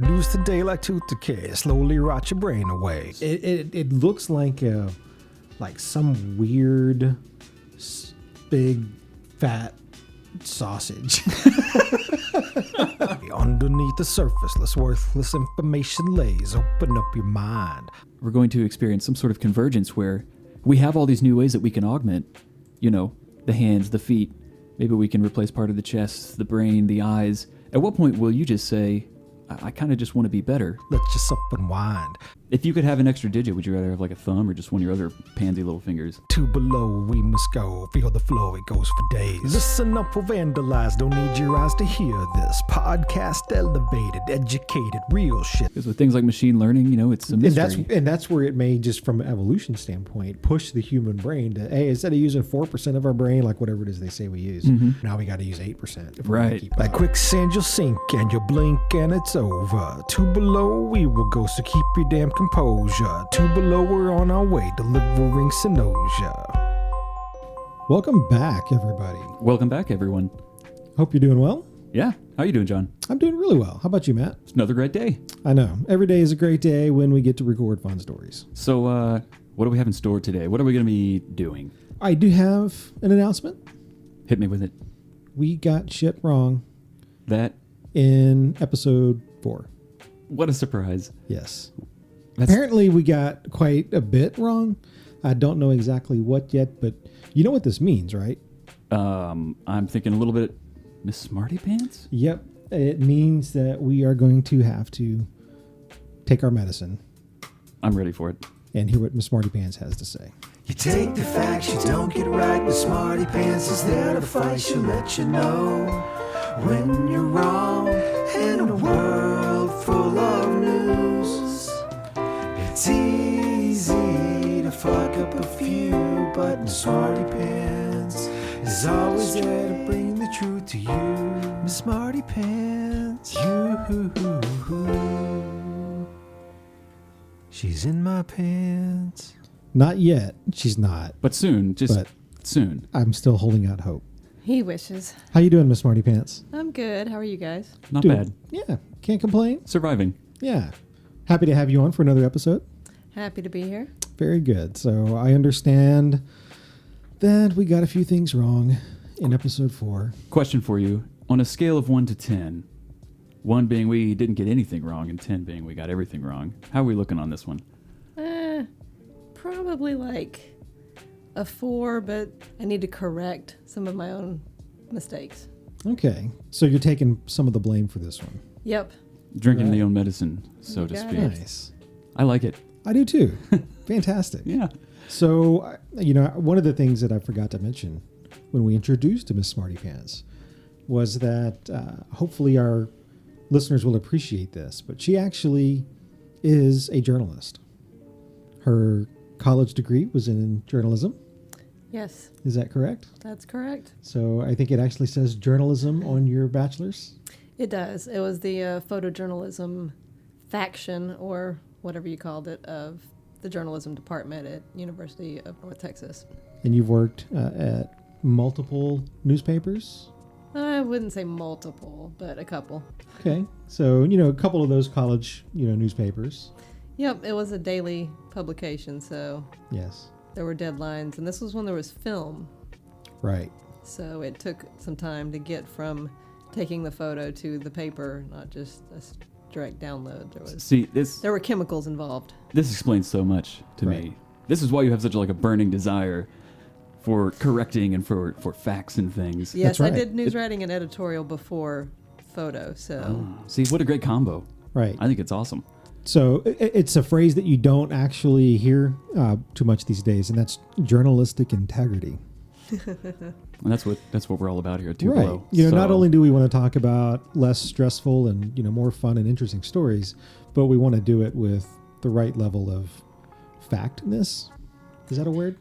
Lose the daylight to decay, slowly rot your brain away. It looks like some weird, big, fat sausage. Underneath the surfaceless, worthless information lays. Open up your mind. We're going to experience some sort of convergence where we have all these new ways that we can augment, the hands, the feet. Maybe we can replace part of the chest, the brain, the eyes. At what point will you just say, I kind of just want to be better? Let yourself unwind. If you could have an extra digit, would you rather have like a thumb or just one of your other pansy little fingers? Two below, we must go. Feel the flow, it goes for days. Listen up or vandalize, don't need your eyes to hear this. Podcast elevated, educated, real shit. Because with things like machine learning, it's a mystery. And that's where it may, just from an evolution standpoint, push the human brain to, hey, instead of using 4% of our brain, like whatever it is they say we use, now we got to use 8%. If right. Keep like quicksand, you'll sink and you'll blink and it's over. Two below, we will go, so keep your damn composure. Two below, we're on our way, delivering Synosia. Welcome back, everybody. Welcome back, everyone. Hope you're doing well. Yeah. How you doing, John? I'm doing really well. How about you, Matt? It's another great day. I know. Every day is a great day when we get to record fun stories. So, what do we have in store today? What are we going to be doing? I do have an announcement. Hit me with it. We got shit wrong That? in episode 4. What a surprise. Yes. That's- Apparently we got quite a bit wrong. I don't know exactly what yet, but you know what this means, right? I'm thinking a little bit Miss Smartypants? Yep. It means that we are going to have to take our medicine I'm ready for it. and hear what Miss Smartypants has to say. You take the facts, you don't get right. Miss Smartypants is there to fight. She'll let you know when you're wrong. In a world full of news, it's easy to fuck up a few, but Miss Smartypants is always there to bring the truth to you. Miss Smartypants, she's in my pants. Not yet. She's not. But soon. But soon. I'm still holding out hope. He wishes. How you doing, Miss Smartypants? I'm good. How are you guys? Not Doing- bad. Yeah. Can't complain. Surviving. Yeah. Happy to have you on for another episode. Happy to be here. Very good. So I understand that we got a few things wrong in episode 4. Question for you. On a scale of 1 to 10, 1 being we didn't get anything wrong and 10 being we got everything wrong, how are we looking on this one? Probably like a 4, but I need to correct some of my own mistakes. Okay. So you're taking some of the blame for this one. Yep. Drinking Right. the own medicine, so You to got speak. it. Nice. I like it. I do too. Fantastic. Yeah. So, one of the things that I forgot to mention when we introduced Miss Smartypants was that hopefully our listeners will appreciate this, but she actually is a journalist. Her college degree was in journalism. Yes, Is that correct? that's correct. So I think it actually says journalism on your bachelor's. It does. It was the photojournalism faction, or whatever you called it, of the journalism department at University of North Texas. And you've worked at multiple newspapers. I wouldn't say multiple, but a couple. Okay. So, a couple of those college, newspapers. Yep, it was a daily publication, so Yes. there were deadlines, and this was when there was film. Right. So it took some time to get from taking the photo to the paper, not just a direct download. See, There were chemicals involved. this explains so much to Right. me. This is why you have such a burning desire for correcting and for facts and things. Yes, right. I did news writing and editorial before photo, so See, what a great combo. Right. I think it's awesome. So it's a phrase that you don't actually hear too much these days, and that's journalistic integrity. And that's what we're all about here at Two Right. Below. Not So- only do we want to talk about less stressful and more fun and interesting stories, but we want to do it with the right level of factness. Is that a word?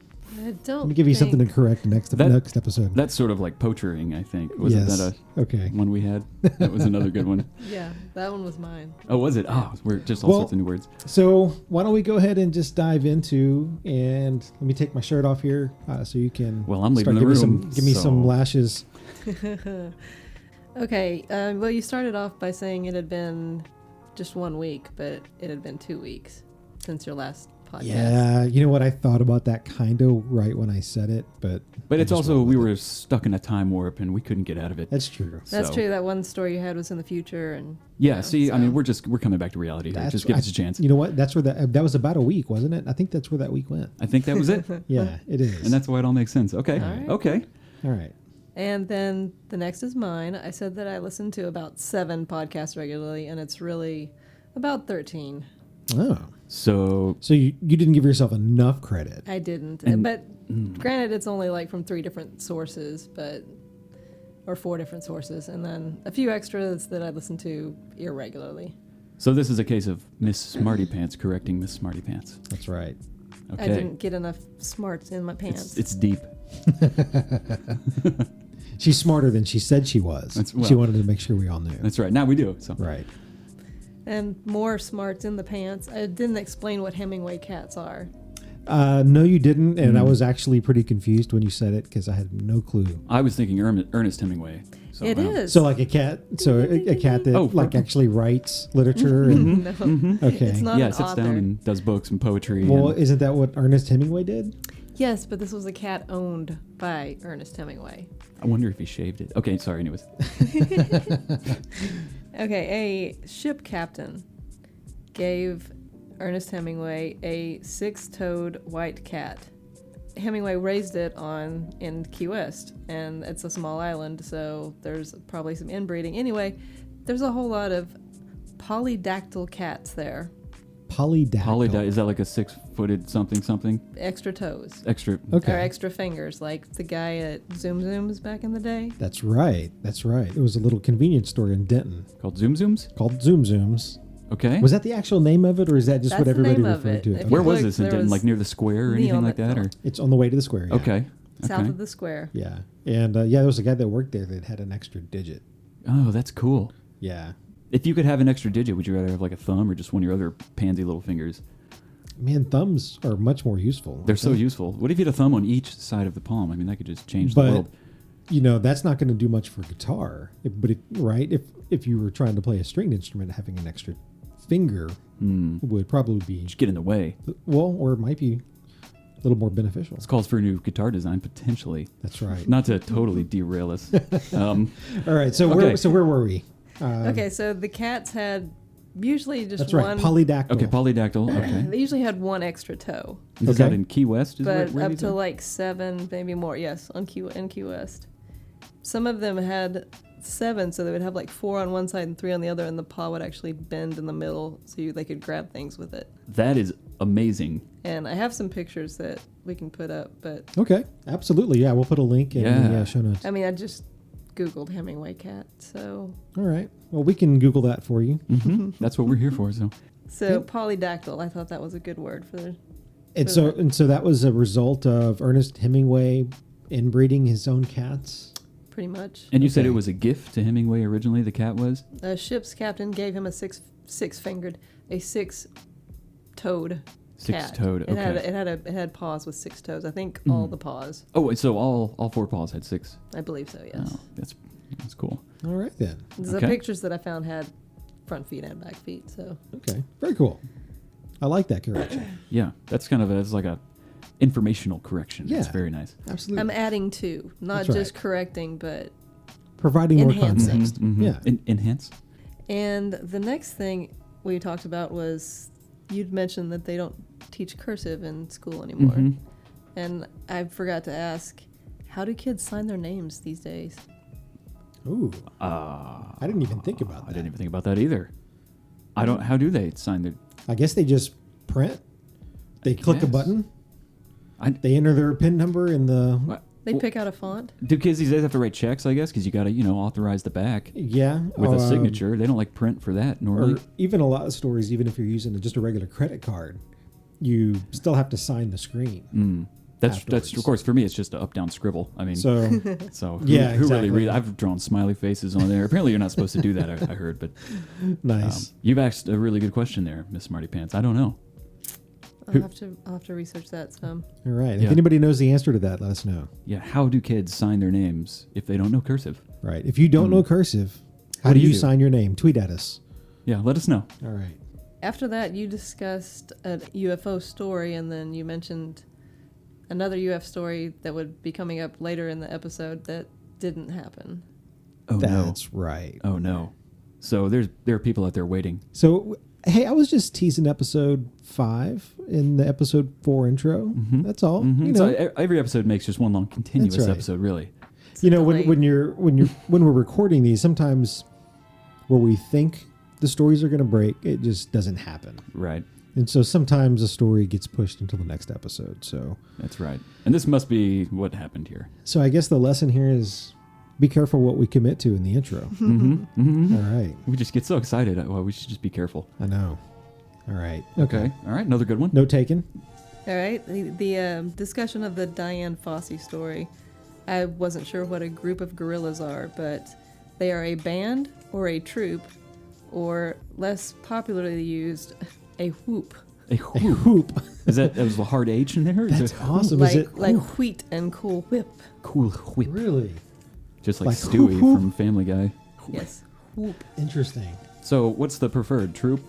I don't Let me give you something to correct next episode. That's sort of like poachering, I think. Wasn't Yes. that Okay. a one we had? That was another good one. Yeah, that one was mine. Oh, was it? Oh, we're just all Well- sorts of new words. So why don't we go ahead and just dive into, and let me take my shirt off here so you can Well, I'm leaving start the giving room. give me some so- lashes. Okay, well, you started off by saying it had been just 1 week, but it had been 2 weeks since your last podcast. Yeah, you know what? I thought about that kind of right when I said it, but But it's I just also, rolled we with were it. stuck in a time warp and we couldn't get out of it. That's true. That's So- true. That one story you had was in the future, and Yeah, you know, see, I so- mean, we're coming back to reality here. Just give us a chance. You know what? That's where that was about a week, wasn't it? I think that's where that week went. I think that was it. Yeah, it is. And that's why it all makes sense. Okay. All right. Okay. all right. And then the next is mine. I said that I listen to about 7 podcasts regularly, and it's really about 13. Oh, So, so you didn't give yourself enough credit. I didn't, And- but granted, it's only like from 3 different sources, or 4 different sources, and then a few extras that I listen to irregularly. so this is a case of Miss Smartypants correcting Miss Smartypants. That's right. Okay. I didn't get enough smarts in my pants. It's deep. She's smarter than she said she was. That's- she well- wanted to make sure we all knew. That's right. Now we do. So Right. And more smarts in the pants. I didn't explain what Hemingway cats are. No, you didn't, and Mm. I was actually pretty confused when you said it because I had no clue. I was thinking Ernest Hemingway. So, It is. So like a cat, a cat that Oh, like actually writes literature. And, No. Okay. It's not Yeah, an sits author. down and does books and poetry. well, and, isn't that what Ernest Hemingway did? Yes, but this was a cat owned by Ernest Hemingway. I wonder if he shaved it. Okay, sorry. Anyways, Okay, a ship captain gave Ernest Hemingway a 6-toed white cat. Hemingway raised it in Key West, and it's a small island, so there's probably some inbreeding. Anyway, there's a whole lot of polydactyl cats there, Polydactyl. is that like a 6-footed something? extra toes. Extra. Okay. Or extra fingers, like the guy at Zoom Zooms back in the day. That's right. That's right. It was a little convenience store in Denton Called Zoom Zooms? called Zoom Zooms. Okay. Was that the actual name of it, or is that just That's what the everybody name of referred it. to it? If Where you was look, this in there Denton? was Like near the square or anything neon like that? Or It's on the way to the square. Yeah. Okay. south Okay. of the square. Yeah, and there was a guy that worked there that had an extra digit. Oh, that's cool. Yeah, If you could have an extra digit, would you rather have like a thumb or just one of your other pansy little fingers? man, thumbs are much more useful. They're so aren't they? useful. What if you had a thumb on each side of the palm? I mean, that could just change But the world. that's not going to do much for guitar. If you were trying to play a stringed instrument, having an extra finger would probably be Just get in the way. or it might be a little more beneficial. This calls for a new guitar design potentially. That's right. Not to totally derail us. All right, so Okay. where were we? Okay, so the cats had usually just That's one. right, polydactyl. Okay, polydactyl. Okay. They usually had one extra toe, Is that Okay. in Key West? Is but where up these to are? like 7, maybe more. Yes, in Key West. Some of them had 7, so they would have like 4 on one side and 3 on the other, and the paw would actually bend in the middle, so they could grab things with it. That is amazing. And I have some pictures that we can put up, but Okay, absolutely. Yeah, we'll put a link in the Yeah. show notes. I mean, I just Googled Hemingway cat, so All right. Well, we can Google that for you. That's what we're here for. So polydactyl. I thought that was a good word for. And For so that was a result of Ernest Hemingway inbreeding his own cats. Pretty much. And you said Okay. it was a gift to Hemingway originally, the cat was? A ship's captain gave him a 6-toed cat. 6-toed, It had okay. it had paws with 6 toes. I think all the paws. Oh, so all 4 paws had 6. I believe so. Yes. Oh, that's cool. All right, then. The okay. pictures that I found had front feet and back feet. So Okay, very cool. I like that correction. Yeah, that's kind of it's like a informational correction. It's Yeah. very nice. Absolutely. I'm adding 2, not That's just right. correcting, but Providing more enhancing. context. Mhm. Yeah. Enhance. And the next thing we talked about was you'd mentioned that they don't teach cursive in school anymore. Mhm. And I forgot to ask, how do kids sign their names these days? Ooh, I didn't even think about I that. didn't even think about that either. I don't. How do they sign their? I guess they just print. They click a guess. button. I- They enter their PIN number in the. What? They Well, pick out a font? Do kids these days have to write checks? I guess because you got to authorize the back Yeah. with a signature. They don't like print for that normally. Or even a lot of stores, even if you're using just a regular credit card, you still have to sign the screen. That's afterwards. of course for me. It's just an up down scribble. I mean, So who, Yeah, who really exactly. read? I've drawn smiley faces on there. Apparently, you're not supposed to do that. I heard, but nice. you've asked a really good question there, Miss Smartypants. I don't know. I'll have to research that some. All right. yeah. If anybody knows the answer to that, let us know. Yeah, how do kids sign their names if they don't know cursive? Right. If you don't know cursive, how What do do you you do? sign your name? Tweet at us. Yeah, let us know. All right. After that, you discussed a UFO story, and then you mentioned another UFO story that would be coming up later in the episode that didn't happen. Oh, no. That's right. Oh, no. So there are people out there waiting. So, hey, I was just teasing episode 5 in the episode 4 intro. Mhm. That's all. Mhm. You know, So every episode makes just one long continuous That's right. episode, really. It's you know delayed. when we're recording these, sometimes where we think the stories are going to break, it just doesn't happen. Right. And so sometimes a story gets pushed until the next episode. So That's right. And this must be what happened here. I guess the lesson here is be careful what we commit to in the intro. Mm-hmm. Mm-hmm. All right. We just get so excited. Well, we should just be careful. I know. All right. Okay. All right. Another good one. No taken. All right, the discussion of the Diane Fossey story. I wasn't sure what a group of gorillas are, but they are a band or a troupe, or less popularly used, a whoop. A A whoop. hoop. Is that was a hard H in there? Is That's it awesome. like Is it like hoop? wheat and cool whip. cool whip? Really Just like, Like Stewie whoop, whoop? from Family Guy. Yes, whoop. interesting? So what's the preferred troop?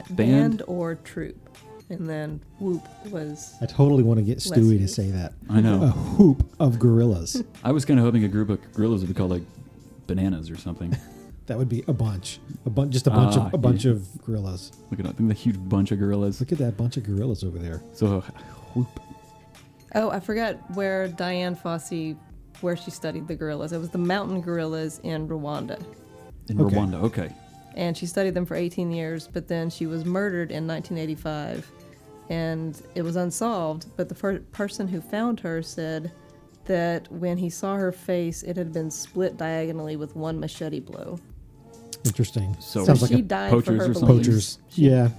Band or troupe. And then whoop was I totally want to get Less Stewie to used. say that. I know. A hoop of gorillas. I was kind of hoping a group of gorillas would be called like bananas or something. That would be a bunch. Just a bunch Ah, of a bunch yeah. of gorillas. Look at that. Think the huge bunch of gorillas. Look at that bunch of gorillas over there. So whoop. Oh, I forgot where Diane Fossey, where she studied the gorillas. It was the mountain gorillas in Rwanda. In Okay. Rwanda. Okay. And she studied them for 18 years, but then she was murdered in 1985. And it was unsolved, but the person who found her said that when he saw her face, it had been split diagonally with one machete blow. Interesting. So Sounds like she a died for poachers her or something? beliefs. poachers. She- Yeah,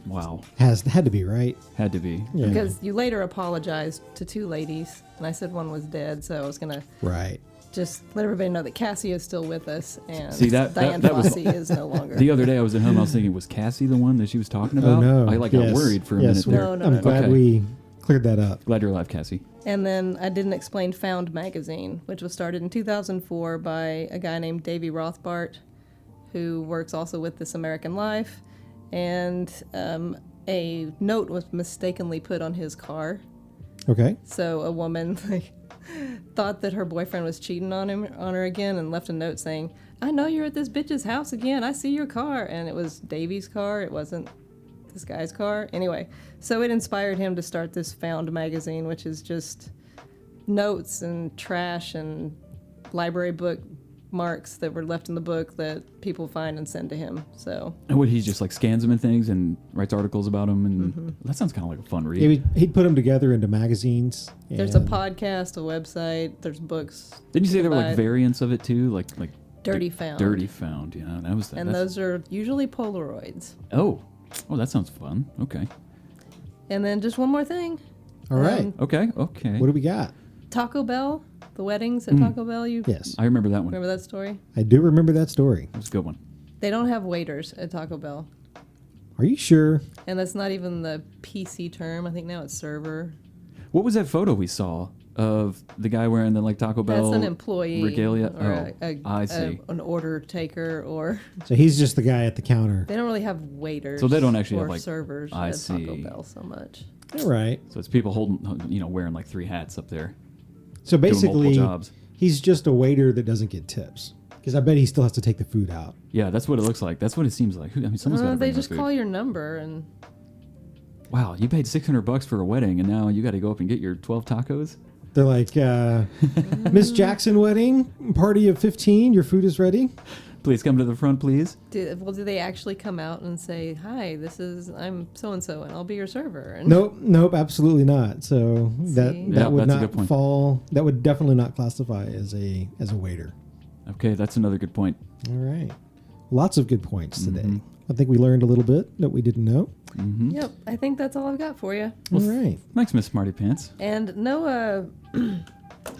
Wow. had to be right. Had to be. Yeah. Because you later apologized to 2 ladies, and I said one was dead, so I was going to Right. just let everybody know that Cassie is still with us, and See, that Diane was- Fossey is no longer. The other day I was at home. I was thinking, was Cassie the one that she was talking about? Oh no! I got worried for a minute there. No, no, I'm no. glad Okay. we cleared that up. Glad you're alive, Cassie. And then I didn't explain Found magazine, which was started in 2004 by a guy named Davy Rothbart, who works also with This American Life. And a note was mistakenly put on his car. Okay. So a woman thought that her boyfriend was cheating on her again, and left a note saying, "I know you're at this bitch's house again. I see your car." And it was Davy's car. It wasn't this guy's car. Anyway, so it inspired him to start this Found magazine, which is just notes and trash and library book marks that were left in the book that people find and send to him. So And what, he just like scans them and things and writes articles about them, and that sounds kind of like a fun read. Yeah, he'd put them together into magazines. there's a and- podcast, a website, there's books. Didn't you say there were buy. like variants of it too, like Dirty Found. Dirty Found? Yeah, that was that. And those are usually Polaroids. Oh, that sounds fun. Okay, And then just one more thing. All right. okay. What do we got? Taco Bell, the weddings at Taco Bell. You Yes, I remember that one. remember that story? I do remember that story. That was a good one. They don't have waiters at Taco Bell. Are you sure? And that's not even the PC term. I think now it's server. What was that photo we saw of the guy wearing the like Taco Bell That's an employee. regalia? Or I see. an order taker, or So he's just the guy at the counter. they don't really have waiters. So they don't actually or have, like, servers I at Taco see. Bell so much. All right. So it's people holding, wearing like 3 hats up there. So Doing multiple basically, jobs. he's just a waiter that doesn't get tips. Because I bet he still has to take the food out. Yeah, that's what it looks like. That's what it seems like. I mean, someone's got to They bring just food. call your number and Wow, you paid $600 for a wedding, and now you got to go up and get your 12 tacos. They're like, Miss Jackson wedding, party of 15, your food is ready. Please come to the front, please. do they actually come out and say, "Hi, I'm so and so, and I'll be your server"? And Nope, absolutely not. So that See? Yeah, would that's a not good point. fall. That would definitely not classify as a waiter. Okay, that's another good point. All right, lots of good points today. Mhm. I think we learned a little bit that we didn't know. Mm-hmm. Yep, I think that's all I've got for you. All right. Thanks, Miss Smartypants. And no,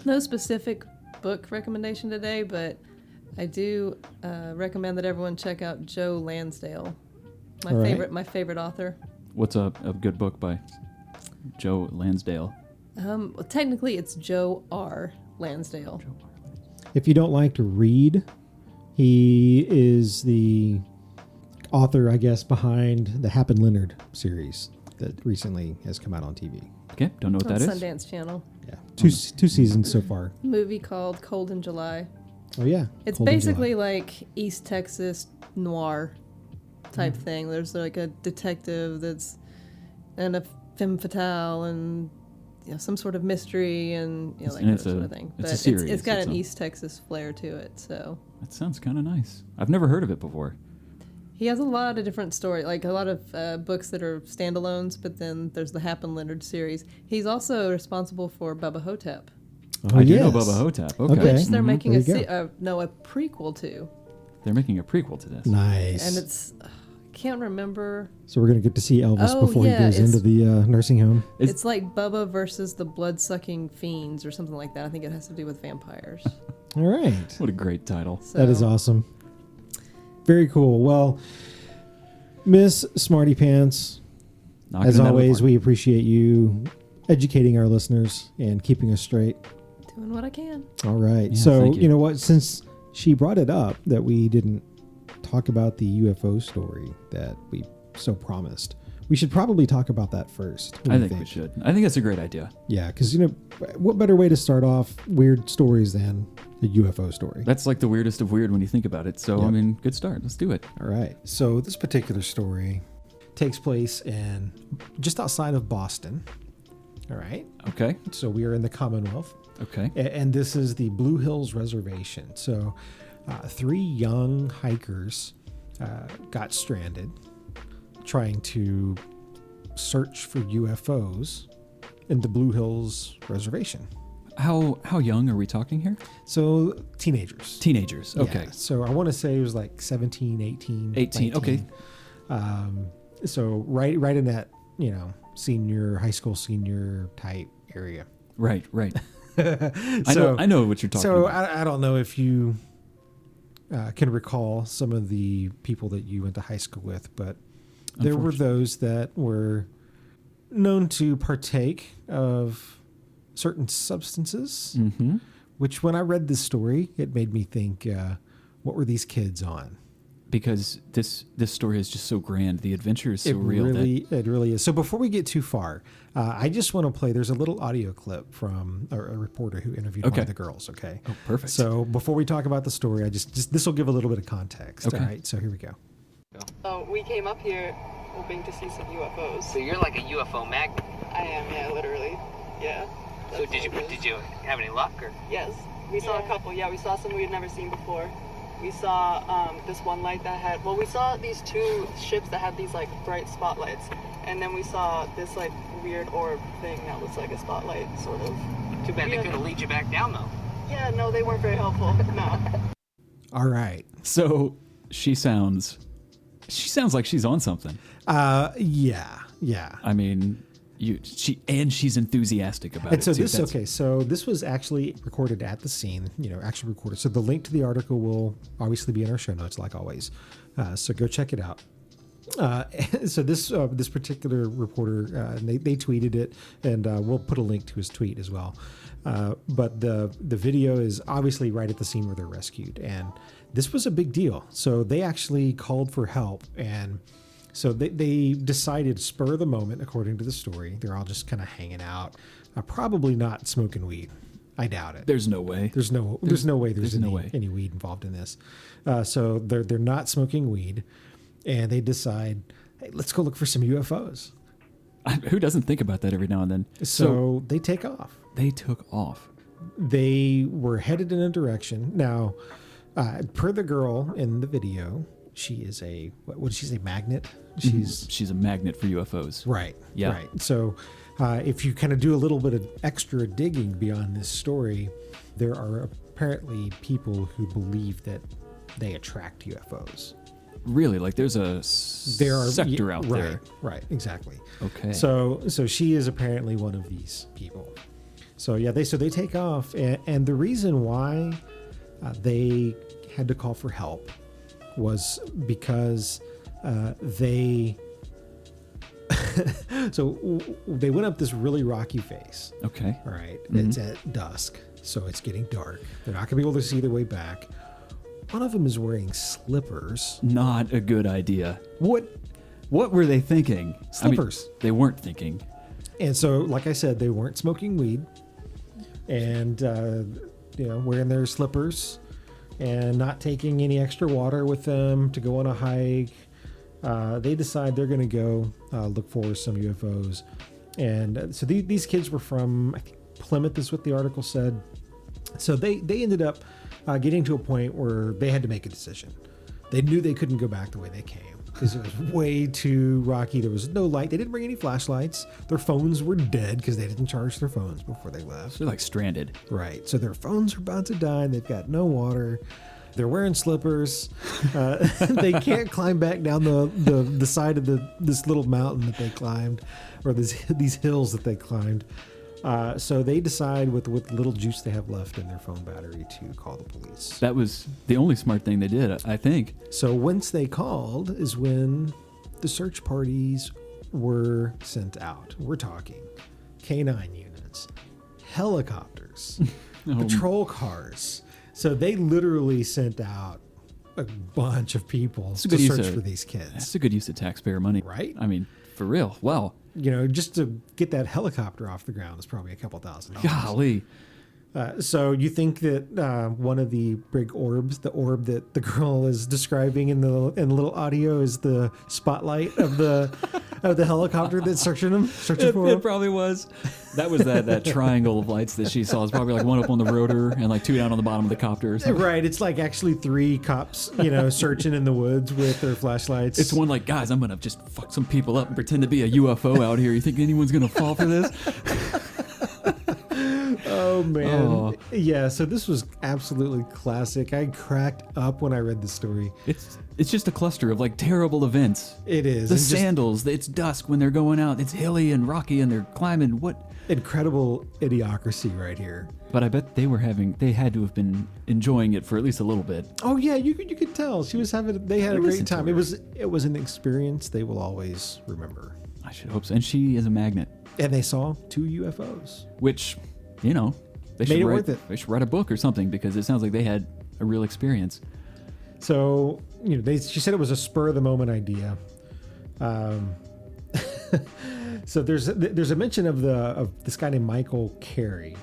no specific book recommendation today, but I do recommend that everyone check out Joe Lansdale, All right. my favorite author. What's a good book by Joe Lansdale? Well, technically, it's Joe R. Lansdale. If you don't like to read, he is the author, I guess, behind the Hap and Leonard series that recently has come out on TV. Okay, don't know what On that is. Sundance Channel. Yeah, two seasons so far. Movie called Cold in July. Oh yeah, It's Cold in basically July. like East Texas noir type thing. There's like a detective that's and a femme fatale and some sort of mystery and like And that it's sort a- of thing. it's a But series. it's got It's an a- East Texas flair to it. So That sounds kind of nice. I've never heard of it before. he has a lot of different stories, like a lot of books that are standalones. But then there's the Hap and Leonard series. He's also responsible for Bubba Hotep, Oh, I do know yes. Bubba Hotep. Okay. Okay. which they're Mhm. making There a you go. a prequel to, They're making a prequel to this. Nice. and it's can't remember. So we're gonna get to see Elvis Oh, before yeah, he goes it's- into the nursing home. Is- It's like Bubba versus the blood-sucking fiends or something like that. I think it has to do with vampires. All right, What a great title. So, that is awesome. Very cool. Well, Miss Smartypants, Knocking as it out of the always, park. we appreciate you educating our listeners and keeping us straight. Doing what I can. All right. Yeah, So, thank you. you know what? Since she brought it up that we didn't talk about the UFO story that we so promised, we should probably talk about that first. What do I you think we should. I think that's a great idea. Yeah, because, what better way to start off weird stories than a UFO story? That's like the weirdest of weird when you think about it. So, Yep. I mean, good start. Let's do it. All right. So this particular story takes place in just outside of Boston. All right. Okay. So we are in the Commonwealth. Okay. And this is the Blue Hills Reservation. So 3 young hikers got stranded trying to search for UFOs in the Blue Hills Reservation. How young are we talking here? So teenagers. Teenagers. Okay. Yeah, so I want to say it was like 17, 18. 18. 19. Okay. So right in that, high school senior type area. Right. Right. So, I know what you're talking So about. I don't know if you can recall some of the people that you went to high school with, but there were those that were known to partake of certain substances, Mm-hmm. which when I read this story, it made me think, what were these kids on? Because this story is just so grand. The adventure is so real. It really is. So before we get too far, I just want to play. There's a little audio clip from a reporter who interviewed one Okay. of the girls. Okay. Oh, perfect. So before we talk about the story, I just this will give a little bit of context. Okay. All right. So here we go. We came up here hoping to see some UFOs. So you're like a UFO magnet. I am, yeah, literally. Yeah. So That's did you what it is. have any luck or? Yes. We saw a couple. Yeah, we saw some we had never seen before. We saw this one light that had. Well, we saw these 2 ships that had these like bright spotlights, and then we saw this like weird orb thing that was like a spotlight, sort of. Too bad they Yeah. couldn't lead you back down though. Yeah. No, they weren't very helpful. No. All right. So she sounds like she's on something. Yeah. I mean, she's enthusiastic about And it. so too. So this was actually recorded at the scene. Actually recorded. So the link to the article will obviously be in our show notes, like always. So go check it out. So this particular reporter, they tweeted it, and we'll put a link to his tweet as well. But the video is obviously right at the scene where they're rescued, and this was a big deal. So they actually called for help, and so they decided, spur of the moment, according to the story, they're all just kind of hanging out, probably not smoking weed. I doubt it. There's no way. There's no way there's no way. any weed involved in this. So they're not smoking weed, and they decide, hey, let's go look for some UFOs. Who doesn't think about that every now and then? So they take off. They took off. They were headed in a direction. Now, per the girl in the video, she is what did she say? Magnet. She's a magnet for UFOs. Right. Yeah. Right. So if you kind of do a little bit of extra digging beyond this story, there are apparently people who believe that they attract UFOs. Really? Like there's a sector out right, there. Right. Exactly. Okay. So she is apparently one of these people. So yeah, they take off, and the reason why they had to call for help was because they so they went up this really rocky face. Okay. All right, it's at dusk, so it's getting dark. They're not gonna be able to see their way back. one of them is wearing slippers. Not a good idea. What were they thinking? Slippers. I mean, they weren't thinking. And so, like I said, they weren't smoking weed, and wearing their slippers, and not taking any extra water with them to go on a hike. They decide they're going to go look for some UFOs, and so these kids were from, I think, Plymouth is what the article said. So they ended up getting to a point where they had to make a decision. They knew they couldn't go back the way they came because it was way too rocky. There was no light. They didn't bring any flashlights. Their phones were dead because they didn't charge their phones before they left. They're like stranded. Right. So their phones are about to die. And they've got no water. They're wearing slippers. They can't climb back down the side of this little mountain that they climbed, or these hills that they climbed. So they decide with little juice they have left in their phone battery to call the police. That was the only smart thing they did, I think. So once they called is when the search parties were sent out. We're talking K9 units, helicopters, patrol cars. So they literally sent out a bunch of people to search for these kids. That's a good use of taxpayer money. Right? I mean, for real. Wow. Just to get that helicopter off the ground is probably a couple $1,000. Golly. So you think that one of the big orbs, the orb that the girl is describing in the little audio, is the spotlight of the helicopter that's searching for It them? probably was. That was that triangle of lights that she saw. It's probably like one up on the rotor and like two down on the bottom of the copter or something. Right. It's like actually 3 cops, searching in the woods with their flashlights. It's one like, guys, I'm going to just fuck some people up and pretend to be a UFO out here. You think anyone's going to fall for this? Oh, man. Oh. Yeah, so this was absolutely classic. I cracked up when I read the story. It's just a cluster of like terrible events. It is. The And just sandals, it's dusk when they're going out. It's hilly and rocky and they're climbing. What? incredible idiocracy right here. But I bet they had to have been enjoying it for at least a little bit. Oh yeah, you could tell she was they had a great time. It was an experience they will always remember. I should hope so. And she is a magnet. And they saw 2 UFOs. Which, they Made it worth it. They should write a book or something because it sounds like they had a real experience. So, she said it was a spur of the moment idea. So there's a mention of this guy named Michael Carey,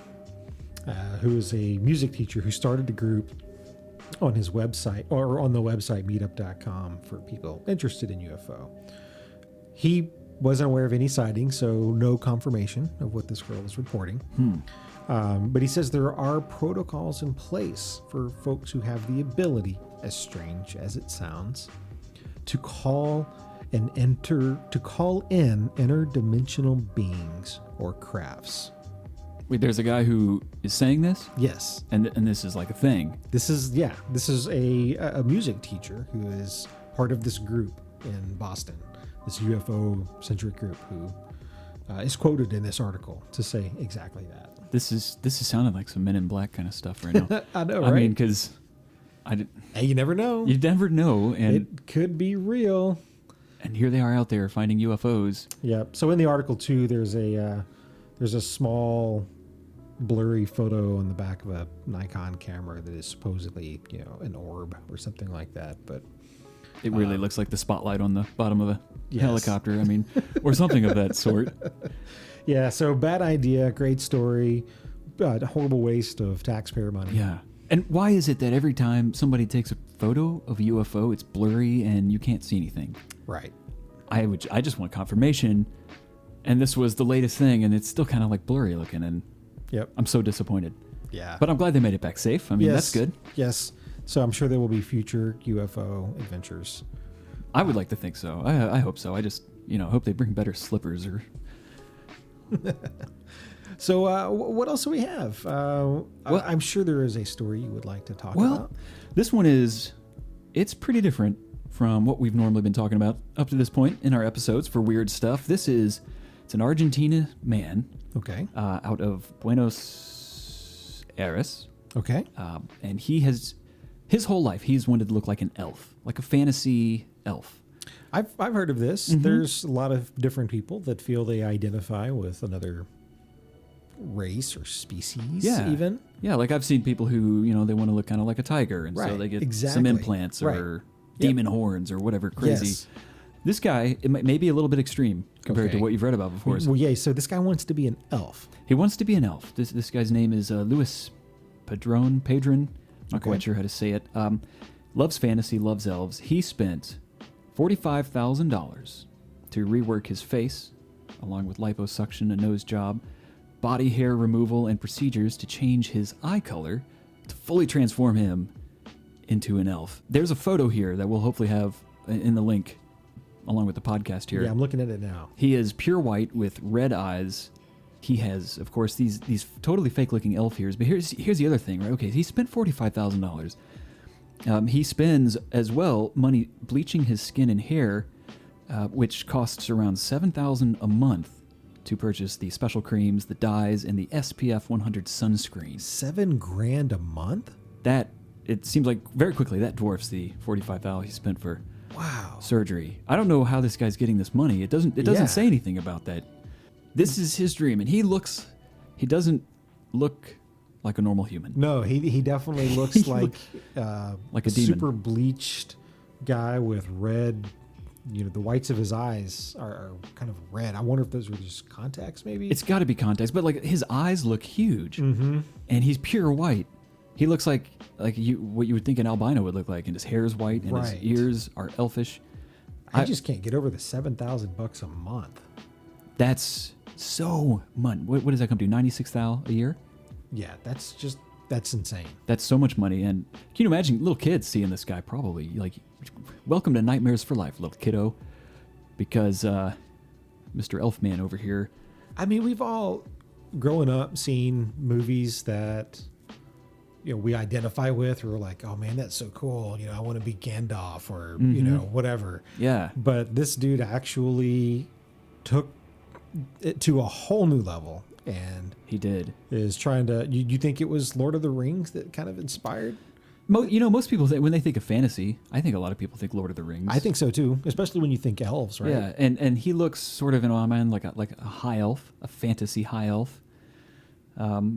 who is a music teacher who started the group on his website or on the website meetup.com for people interested in UFO. He wasn't aware of any sightings, so no confirmation of what this girl was reporting. But he says there are protocols in place for folks who have the ability, as strange as it sounds, to call in interdimensional beings or crafts. Wait, there's a guy who is saying this? Yes. And this is like a thing. This is a music teacher who is part of this group in Boston, this UFO-centric group who is quoted in this article to say exactly that. This is sounding like some Men in Black kind of stuff right now. I know, right? I mean, because Hey, you never know. you never know, and It could be real. here they are out there finding UFOs. Yep. So in the article too, there's a small blurry photo on the back of a Nikon camera that is supposedly an orb or something like that. But It really looks like the spotlight on the bottom of a Yes. helicopter. I mean, or something of that sort. yeah, so bad idea, great story, horrible waste of taxpayer money. Yeah. And why is it that every time somebody takes a photo of a UFO, it's blurry and you can't see anything? Right. I just want confirmation, and this was the latest thing, and it's still kind of like blurry looking, and Yep. I'm so disappointed. Yeah. But I'm glad they made it back safe. I mean, Yes. that's good. Yes. So I'm sure there will be future UFO adventures. I would like to think so. I hope so. I just, hope they bring better slippers or... So what else do we have? I'm sure there is a story you would like to talk Well, about. this one it's pretty different from what we've normally been talking about up to this point in our episodes for weird stuff. It's an Argentina man Okay. out of Buenos Aires. Okay. And his whole life, he's wanted to look like an elf, like a fantasy elf. I've heard of this. Mm-hmm. There's a lot of different people that feel they identify with another race or species. Yeah. Even. Yeah, like I've seen people who, they want to look kind of like a tiger, and so Right, they get some exactly. implants or Right. demon horns or whatever crazy. Yes. This guy, it may be a little bit extreme compared to Okay. what you've read about before. Well, yeah. So this guy wants to be an elf. He wants to be an elf. This guy's name is Louis Padron. Not Okay. quite sure how to say it. Loves fantasy, loves elves. He spent $45,000 to rework his face, along with liposuction, a nose job, body hair removal, and procedures to change his eye color to fully transform him into an elf. There's a photo here that we'll hopefully have in the link along with the podcast here. Yeah, I'm looking at it now. He is pure white with red eyes. He has, of course, these totally fake-looking elf ears. But here's the other thing, right? Okay, he spent $45,000. He spends as well money bleaching his skin and hair, which costs around $7,000 a month to purchase the special creams, the dyes, and the SPF 100 sunscreen. $7,000 a month? That, it seems like very quickly that dwarfs the $45,000 he spent for Wow. surgery. I don't know how this guy's getting this money. It doesn't Yeah. say anything about that. This is his dream, and he doesn't look like a normal human. No, he definitely looks like like a demon. super bleached guy with red. The whites of his eyes are kind of red. I wonder if those were just contacts, maybe. It's got to be context, but like his eyes look huge, and he's pure white. He looks like what you would think an albino would look like, and his hair is white, and Right. his ears are elfish. I just can't get over the $7,000 a month. That's so much. What does that come to? $96,000 a year? Yeah, that's insane. That's so much money. And can you imagine little kids seeing this guy? Probably like, welcome to Nightmares for Life, little kiddo, because Mr. Elfman over here. I mean, we've all growing up seen movies that we identify with. We're like, oh man, that's so cool. I want to be Gandalf or whatever. Yeah. But this dude actually took it to a whole new level and He did. is trying to. You think it was Lord of the Rings that kind of inspired? Most people think, when they think of fantasy, I think a lot of people think Lord of the Rings. I think so too, especially when you think elves, right? Yeah, and he looks sort of in my mind like a high elf, a fantasy high elf,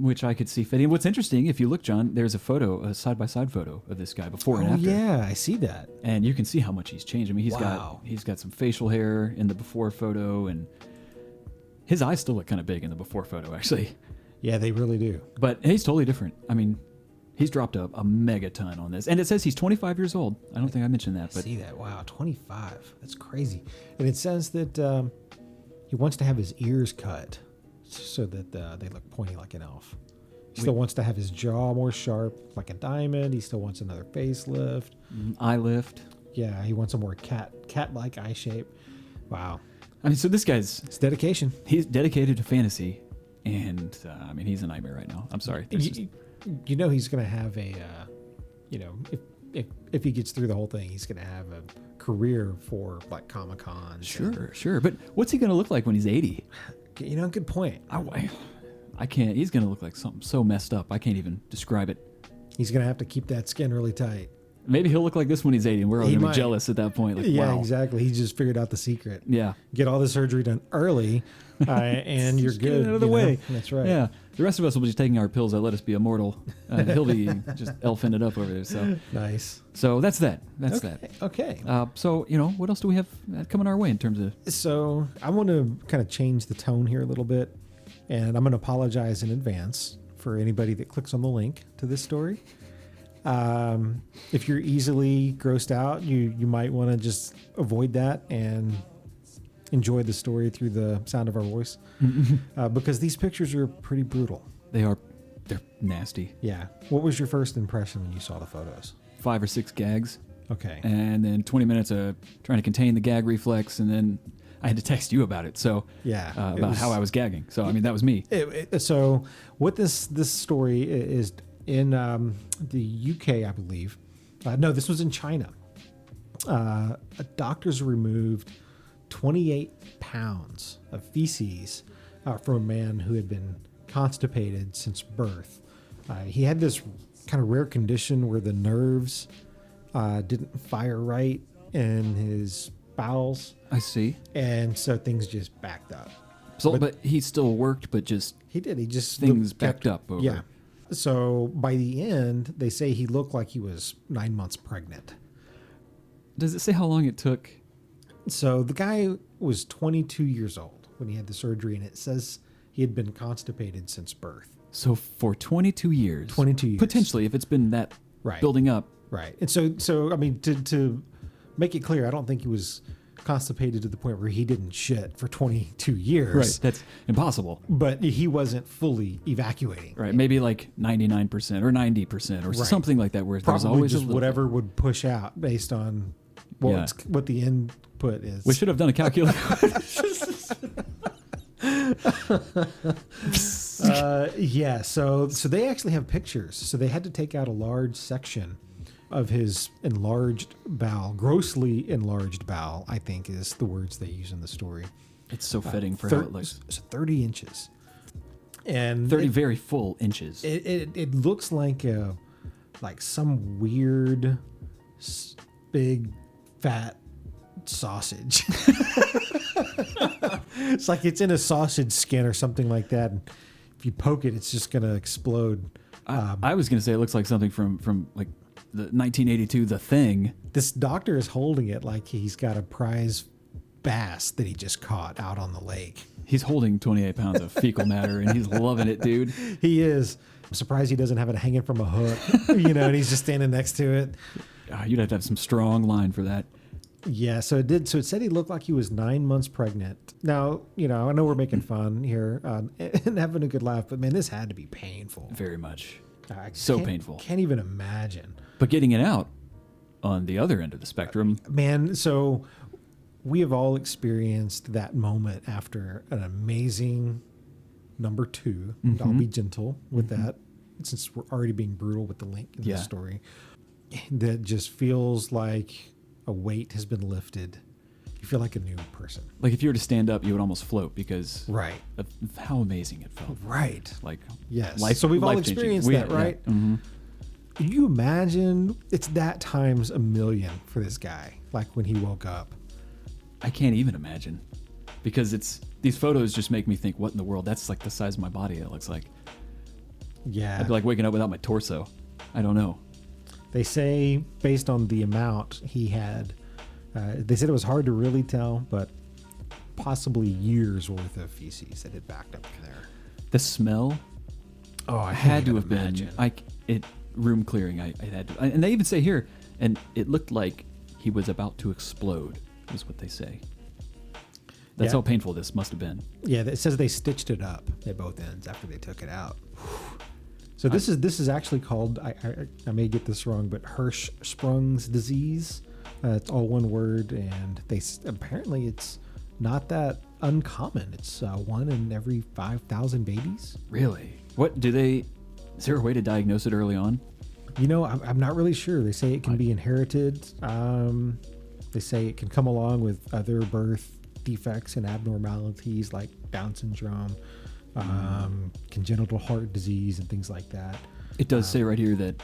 which I could see fitting. What's interesting, if you look, John, there's a side-by-side photo of this guy before and Oh after. yeah, I see that. And you can see how much he's changed. I mean, Wow. he's got some facial hair in the before photo, and his eyes still look kind of big in the before photo, actually. Yeah, they really do. But he's totally different. I mean, he's dropped a megaton on this. And it says he's 25 years old. I don't think I mentioned that. I But see that. Wow, 25. That's crazy. And it says that he wants to have his ears cut so that they look pointy like an elf. He still wants to have his jaw more sharp like a diamond. He still wants another facelift. eye lift. Yeah, he wants a more cat-like eye shape. Wow. I mean, so this guy's, It's dedication. he's dedicated to fantasy. And, I mean, he's a nightmare right now. I'm sorry. There's just- He's going to have a, if he gets through the whole thing, he's going to have a career for like Comic-Con. Sure. But what's he going to look like when he's 80? Good point. I can't. He's going to look like something so messed up. I can't even describe it. He's going to have to keep that skin really tight. Maybe he'll look like this when he's 80, and we're all He going to be might. jealous at that point. Like, Yeah, wow. exactly. He just figured out the secret. Yeah. Get all the surgery done early, and you're Just get good. it out of the you know? way. That's right. Yeah. The rest of us will be just taking our pills that let us be immortal. He'll be just elfing it up over there. Nice. So that's that. That's Okay. that. Okay. So, what else do we have coming our way in terms of... So I want to kind of change the tone here a little bit, and I'm going to apologize in advance for anybody that clicks on the link to this story. If you're easily grossed out, you might want to just avoid that and enjoy the story through the sound of our voice, because these pictures are pretty brutal. They're nasty. Yeah. What was your first impression when you saw the photos? 5 or 6 gags. Okay. And then 20 minutes of trying to contain the gag reflex, and then I had to text you about it. So Yeah, it about was- how I was gagging. So I mean, that was me. So what this story is in the UK, I believe. No, this was in China. Doctors removed 28 pounds of feces from a man who had been constipated since birth. He had this kind of rare condition where the nerves didn't fire right in his bowels, I see. and so things just backed up. So, but he still worked, but just He did. He just things backed up over. Yeah. So by the end, they say he looked like he was 9 months pregnant. Does it say how long it took? So the guy was 22 years old when he had the surgery, and it says he had been constipated since birth. So for 22 years. 22 years. Potentially, if it's been that Right. building up. Right. And so I mean, to make it clear, I don't think he was constipated to the point where he didn't shit for 22 years. Right. That's impossible. But he wasn't fully evacuating. Right. Maybe like 99% or 90% or Right. something like that, where there's Probably always a just little whatever bit. would push out based on what the input is. We should have done a calculation. Yeah, so they actually have pictures. So they had to take out a large section of his enlarged bowel, grossly enlarged bowel, I think is the words they use in the story. It's so fitting for how it looks. So 30 inches. And 30 very full inches. it looks like some weird big fat sausage. It's like it's in a sausage skin or something like that. And if you poke it, it's just going to explode. I was going to say it looks like something from like the 1982 The Thing. This doctor is holding it like he's got a prize bass that he just caught out on the lake. He's holding 28 pounds of fecal matter, and he's loving it, dude. He is. I'm surprised he doesn't have it hanging from a hook, and he's just standing next to it. You'd have to have some strong line for that. Yeah, so it did. So it said he looked like he was 9 months pregnant. Now, I know we're making fun here and having a good laugh, but man, this had to be painful. Very much. I So painful. Can't even imagine. But getting it out on the other end of the spectrum. Man, so we have all experienced that moment after an amazing number 2. Mm-hmm. I'll be gentle with that, since we're already being brutal with the link in the story. That just feels like a weight has been lifted. You feel like a new person. Like if you were to stand up, you would almost float because Right. of how amazing it felt. Right. Like, Yes. life, So we've all life-changing. experienced that, right? Yeah. Mm-hmm. Can you imagine it's that times a million for this guy, like when he woke up? I can't even imagine, because these photos just make me think, what in the world? That's like the size of my body. It looks like. Yeah. I'd be like waking up without my torso. I don't know. They say based on the amount he had, they said it was hard to really tell, but possibly years worth of feces that had backed up there. The smell. Oh, I had to have been. Room clearing. I had to, and they even say here, and it looked like he was about to explode. Is what they say. That's Yeah. how painful this must have been. Yeah, it says they stitched it up at both ends after they took it out. So this is actually called, I may get this wrong, but Hirschsprung's disease. It's all one word, and apparently it's not that uncommon. It's 1 in every 5,000 babies. Really? What do they? Is there a way to diagnose it early on? I'm not really sure. They say it can be inherited. They say it can come along with other birth defects and abnormalities like Down syndrome, congenital heart disease, and things like that. It does say right here that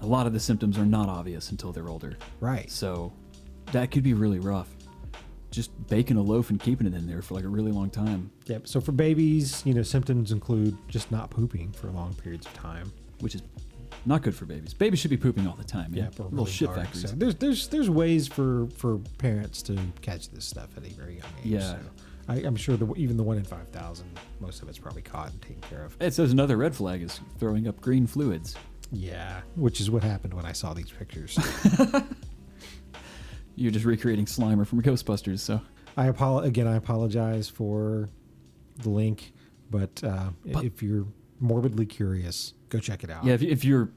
a lot of the symptoms are not obvious until they're older. Right. So that could be really rough. Just baking a loaf and keeping it in there for like a really long time, Yep. So for babies, symptoms include just not pooping for long periods of time. which is not good for babies. Babies should be pooping all the time. Yeah, Man. for Little really shit dark. factories. So there's ways for parents to catch this stuff at a very young age. Yeah. So I'm sure even the 1 in 5,000, most of it's probably caught and taken care of. It says another red flag is throwing up green fluids. Yeah, which is what happened when I saw these pictures. You're just recreating Slimer from Ghostbusters, so. I apologize for the link, but if you're morbidly curious, go check it out. Yeah, if you're,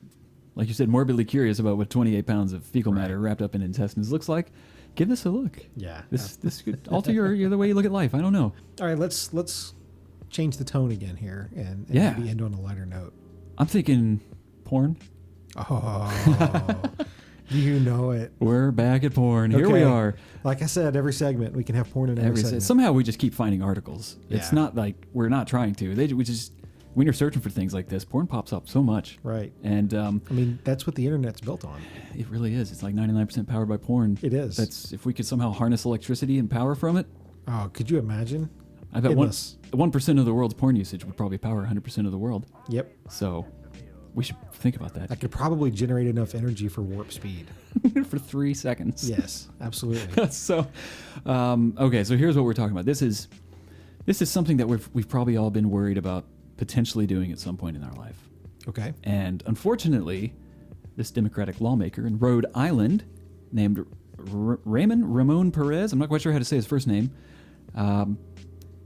like you said, morbidly curious about what 28 pounds of fecal matter wrapped up in intestines looks like, give this a look. Yeah. This could alter your the way you look at life. I don't know. All right, let's change the tone again here and Yeah. maybe end on a lighter note. I'm thinking porn. Oh, you know it. We're back at porn. Here we Okay. are. Like I said, every segment we can have porn in every segment. Somehow we just keep finding articles. It's Yeah. not like we're not trying to. When you're searching for things like this, porn pops up so much. Right. And I mean, that's what the internet's built on. it really is. It's like 99% powered by porn. It is. That's if we could somehow harness electricity and power from it. Oh, could you imagine? I bet Endless. 1% of the world's porn usage would probably power 100% of the world. Yep. So we should think about that. I could probably generate enough energy for warp speed. For 3 seconds. Yes, absolutely. So, okay, so here's what we're talking about. This is something that we've probably all been worried about potentially doing at some point in our life. Okay. And unfortunately, this Democratic lawmaker in Rhode Island named Ramon Perez, I'm not quite sure how to say his first name,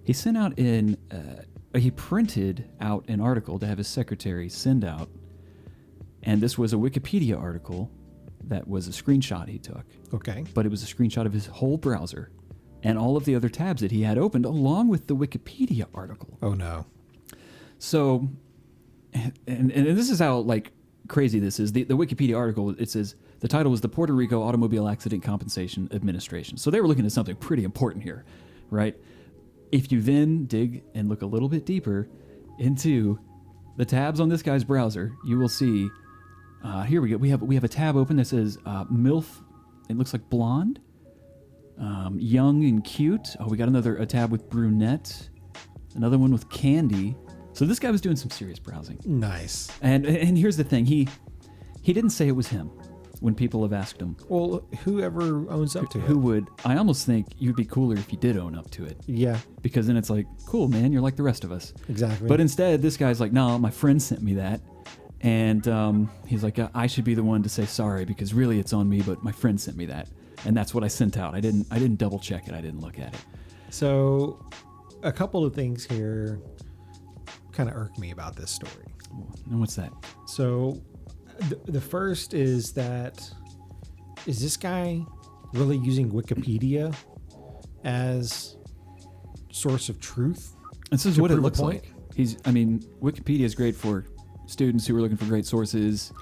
he sent out he printed out an article to have his secretary send out. And this was a Wikipedia article that was a screenshot he took. Okay. But it was a screenshot of his whole browser and all of the other tabs that he had opened along with the Wikipedia article. Oh, no. So, and this is how like crazy this is. The Wikipedia article, it says the title was the Puerto Rico Automobile Accident Compensation Administration. So they were looking at something pretty important here, right? If you then dig and look a little bit deeper into the tabs on this guy's browser, you will see, here we go. We have a tab open that says MILF. It looks like blonde, young and cute. Oh, we got a tab with brunette, another one with candy. So this guy was doing some serious browsing. Nice. And here's the thing. He didn't say it was him when people have asked him. Well, whoever owns up to it. Who would? I almost think you'd be cooler if you did own up to it. Yeah, Because then it's like, cool, man, you're like the rest of us. exactly. But instead, this guy's like, no, my friend sent me that. And he's like, I should be the one to say sorry because really it's on me, but my friend sent me that. And that's what I sent out. I didn't double check it. I didn't look at it. So, a couple of things here kind of irk me about this story. And what's that? So, the first is this guy really using Wikipedia as source of truth? This is To what it prove a looks point? like. Wikipedia is great for students who are looking for great sources.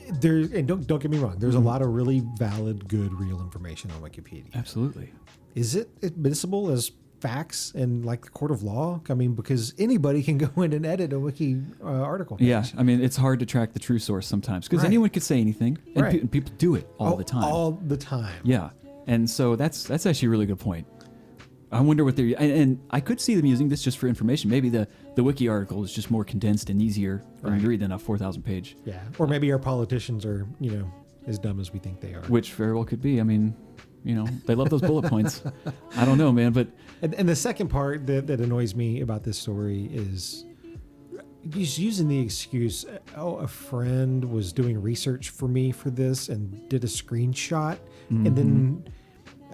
And don't get me wrong. There's a lot of really valid, good, real information on Wikipedia. Absolutely. Is it admissible as facts in like the court of law? I mean, because anybody can go in and edit a wiki article page. Yeah, I mean, it's hard to track the true source sometimes because Right. anyone could say anything, and, Right. and people do it all the time. All the time. Yeah, and so that's actually a really good point. I wonder what they're and I could see them using this just for information. Maybe the wiki article is just more condensed and easier for me to read than a 4,000 page. Yeah. Or maybe our politicians are, as dumb as we think they are. Which very well could be. I mean, they love those bullet points. I don't know, man, but And the second part that annoys me about this story is he's using the excuse, a friend was doing research for me for this and did a screenshot. And then,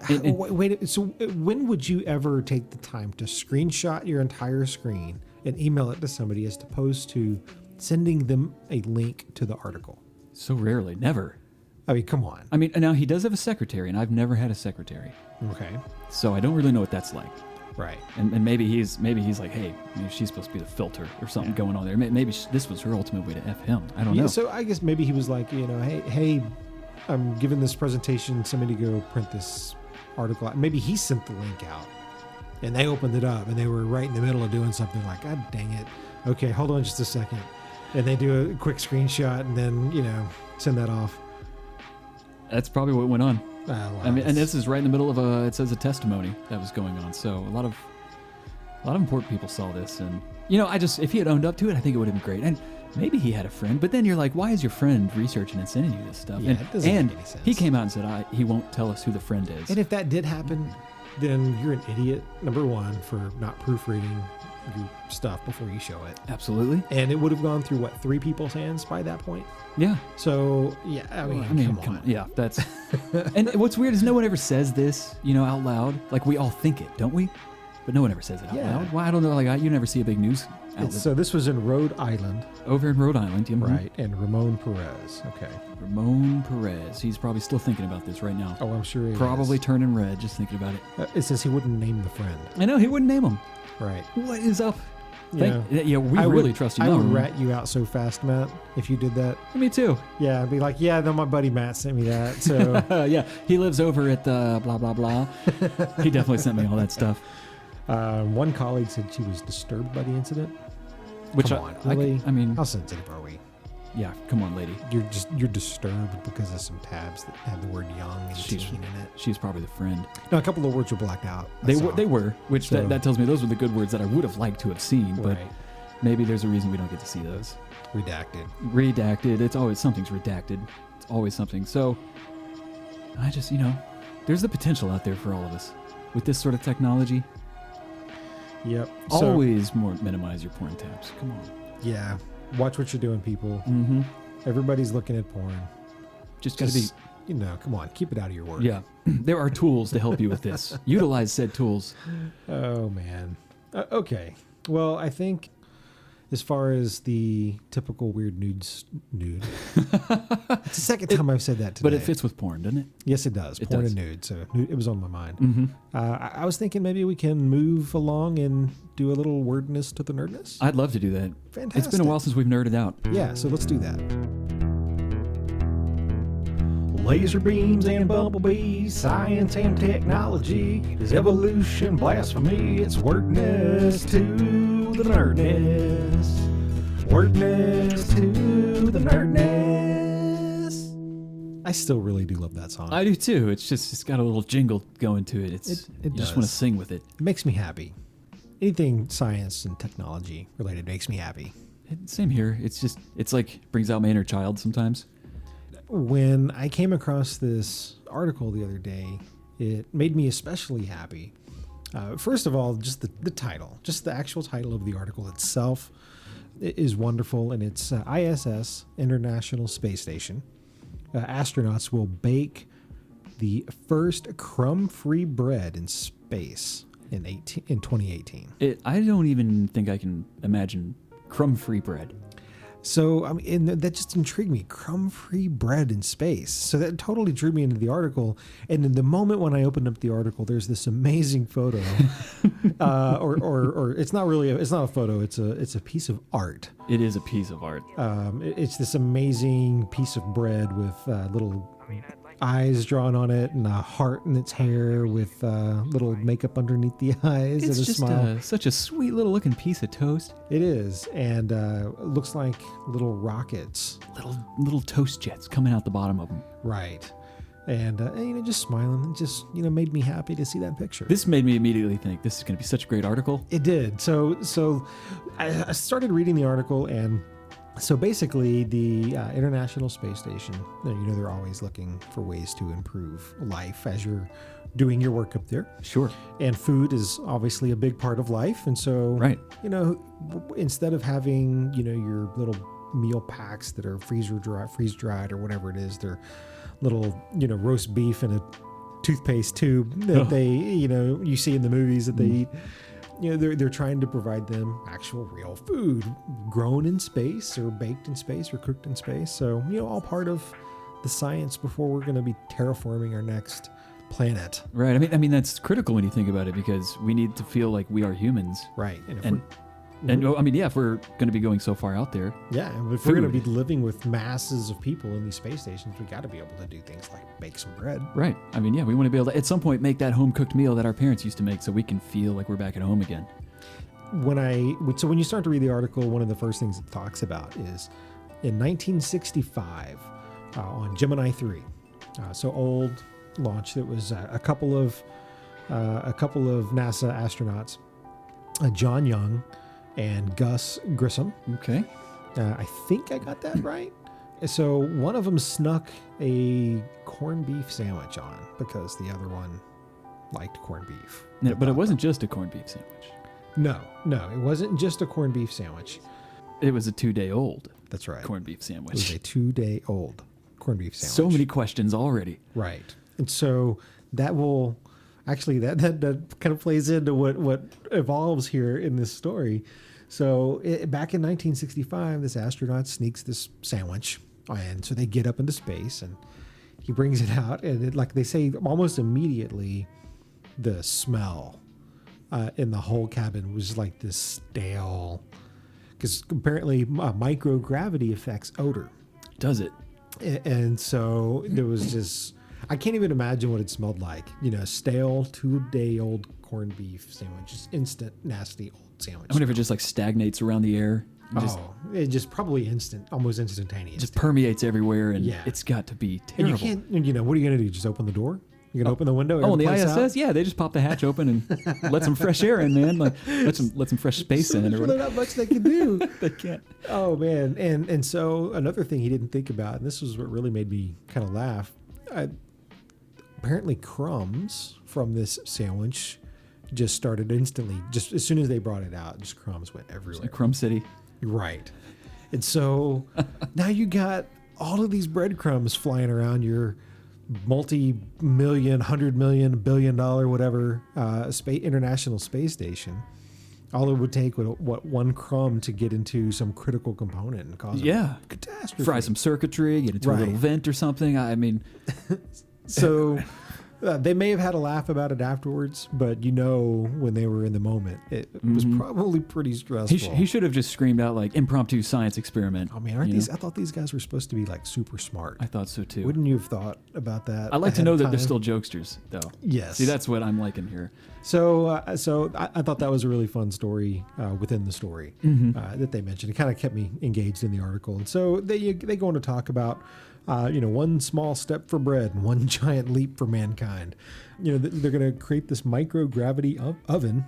wait, so when would you ever take the time to screenshot your entire screen and email it to somebody as opposed to sending them a link to the article? so rarely, never. I mean, come on. I mean, now he does have a secretary, and I've never had a secretary, Okay. so I don't really know what that's like. Right. And maybe he's like, hey, maybe she's supposed to be the filter or something going on there. Maybe this was her ultimate way to F him. I don't know. So I guess maybe he was like, hey, I'm giving this presentation. Somebody go print this article out. Maybe he sent the link out and they opened it up and they were right in the middle of doing something like, God dang it. Okay, hold on just a second. And they do a quick screenshot and then, send that off. That's probably what went on. Wow, I mean, and this is right in the middle of it says a testimony that was going on. So a lot of important people saw this, and if he had owned up to it, I think it would have been great. And maybe he had a friend, but then you're like, why is your friend researching and sending you this stuff? Yeah, it doesn't make any sense. He came out and said, he won't tell us who the friend is. And if that did happen, then you're an idiot, number one, for not proofreading your stuff before you show it. Absolutely. And it would have gone through, 3 people's hands by that point? Yeah. So, yeah, I mean, come on. Yeah, that's. And what's weird is no one ever says this, out loud. Like we all think it, don't we? But no one ever says it out Yeah. loud. Why? I don't know. Like you never see a big news outlet. So this was in Rhode Island, Over in Rhode Island, right? And Ramon Perez. Okay. Ramon Perez. He's probably still thinking about this right now. Oh, I'm sure he Probably is. turning red just thinking about it. It says he wouldn't name the friend. I know he wouldn't name him. Right. What is up? Yeah. We I really would- trust you. I No, would rat you out so fast, Matt, if you did that. Me too. Yeah, I'd be like, yeah, no, my buddy Matt sent me that. So Yeah, he lives over at the blah blah blah. He definitely sent me all that stuff. one colleague said she was disturbed by the incident. Which Come on, really? I mean, How sensitive are we? Yeah, come on, lady. You're disturbed because of some tabs that had the word young and teen in it. She's probably the friend. No, a couple of words were blacked out. They were, which So- that tells me those were the good words that I would have liked to have seen, but Right. maybe there's a reason we don't get to see those. Redacted. It's always something's redacted. It's always something. So I just, there's the potential out there for all of us with this sort of technology. Yep. So, Always more minimize your porn tabs. Come on. yeah. Watch what you're doing, people. Mm-hmm. Everybody's looking at porn. Just got to be. Come on, keep it out of your work. Yeah. There are tools to help you with this. Utilize said tools. Oh man. Okay. Well, I think as far as the typical weird nude. It's the second time I've said that today. But it fits with porn, doesn't it? Yes, it does. It Porn does. and nude. So it was on my mind. Mm-hmm. I was thinking maybe we can move along and do a little wordness to the nerdness. I'd love to do that. Fantastic. It's been a while since we've nerded out. Yeah, so let's do that. Laser beams and bumblebees, science and technology. Is evolution blasphemy? It's wordness to the nerdness. Wordness to the nerdness. I still really do love that song. I do too. It's got a little jingle going to it. It You just does. want to sing with it. It makes me happy. Anything science and technology related makes me happy. Same here. It's like brings out my inner child sometimes. When I came across this article the other day, it made me especially happy. First of all, just the title, just the actual title of the article itself is wonderful, and it's ISS, International Space Station. Astronauts will bake the first crumb-free bread in space in 2018. I don't even think I can imagine crumb-free bread. So, I mean, and that just intrigued me. Crumb-free bread in space. So that totally drew me into the article. And in the moment when I opened up the article, there's this amazing photo, or it's not really, it's not a photo. It's a piece of art. It is a piece of art. It's this amazing piece of bread with little eyes drawn on it and a heart in its hair with little makeup underneath the eyes It's and a just smile. such a sweet little looking piece of toast. It is, and it looks like little rockets. Little toast jets coming out the bottom of them. Right. And just smiling. It just, made me happy to see that picture. This made me immediately think this is going to be such a great article. It did. So I started reading the article, and so basically the International Space Station, they're always looking for ways to improve life as you're doing your work up there. Sure. And food is obviously a big part of life. And so, Right. Instead of having, your little meal packs that are freeze dried or whatever it is, they're little, roast beef in a toothpaste tube that they, you see in the movies that they eat. They're trying to provide them actual real food grown in space or baked in space or cooked in space. So, all part of the science before we're going to be terraforming our next planet. Right. I mean that's critical when you think about it, because we need to feel like we are humans. Right. If we're going to be going so far out there. Yeah, and if we're going to be Food. living with masses of people in these space stations, we got to be able to do things like bake some bread. Right. We want to be able to, at some point, make that home-cooked meal that our parents used to make so we can feel like we're back at home again. So when you start to read the article, one of the first things it talks about is in 1965 on Gemini 3, so old launch. That was a couple of NASA astronauts, John Young and Gus Grissom. Okay. I think I got that right. So one of them snuck a corned beef sandwich on because the other one liked corned beef. No, but it wasn't just a corned beef sandwich. No, it wasn't just a corned beef sandwich. It was a 2-day-old That's right. corned beef It was sandwich. a 2-day-old corned beef sandwich. So many questions already. Right. And so that will actually that kind of plays into what evolves here in this story. So back in 1965, this astronaut sneaks this sandwich, and so they get up into space, and he brings it out, and like they say, almost immediately, the smell in the whole cabin was like this stale, because apparently microgravity affects odor. Does it? And so there was just, I can't even imagine what it smelled like. Stale 2-day-old corned beef sandwich, just instant nasty old sandwich. I wonder if it just like stagnates around the air It just probably almost instantaneous. Just permeates everywhere, and Yeah. it's got to be And terrible. you can't, what are you going to do? Just open the door? You're going to open the window? Oh, and the air place ISS, out? yeah, they just pop the hatch open and let some fresh air in, man. Like let some fresh space in, or There's really whatever. not much they can do. They can't. Oh man, and so another thing he didn't think about, and this was what really made me kind of laugh. Apparently, crumbs from this sandwich just started instantly. Just as soon as they brought it out, just crumbs went everywhere. Crumb City. Right, and so now you got all of these breadcrumbs flying around your multi-million, $100 million, $1 billion, whatever international space station. All it would take would one crumb to get into some critical component and cause a catastrophe. Fry some circuitry, get into a little vent or something. I mean, so they may have had a laugh about it afterwards, but when they were in the moment, it was probably pretty stressful. he should have just screamed out like impromptu science experiment. Oh man, I thought these guys were supposed to be like super smart. I thought so too. Wouldn't you have thought about that? I like to ahead know of that they're time? still jokesters, though. Yes. See, that's what I'm liking here. So I thought that was a really fun story within the story that they mentioned. It kind of kept me engaged in the article. And so they go on to talk about, one small step for bread and one giant leap for mankind. They're going to create this microgravity oven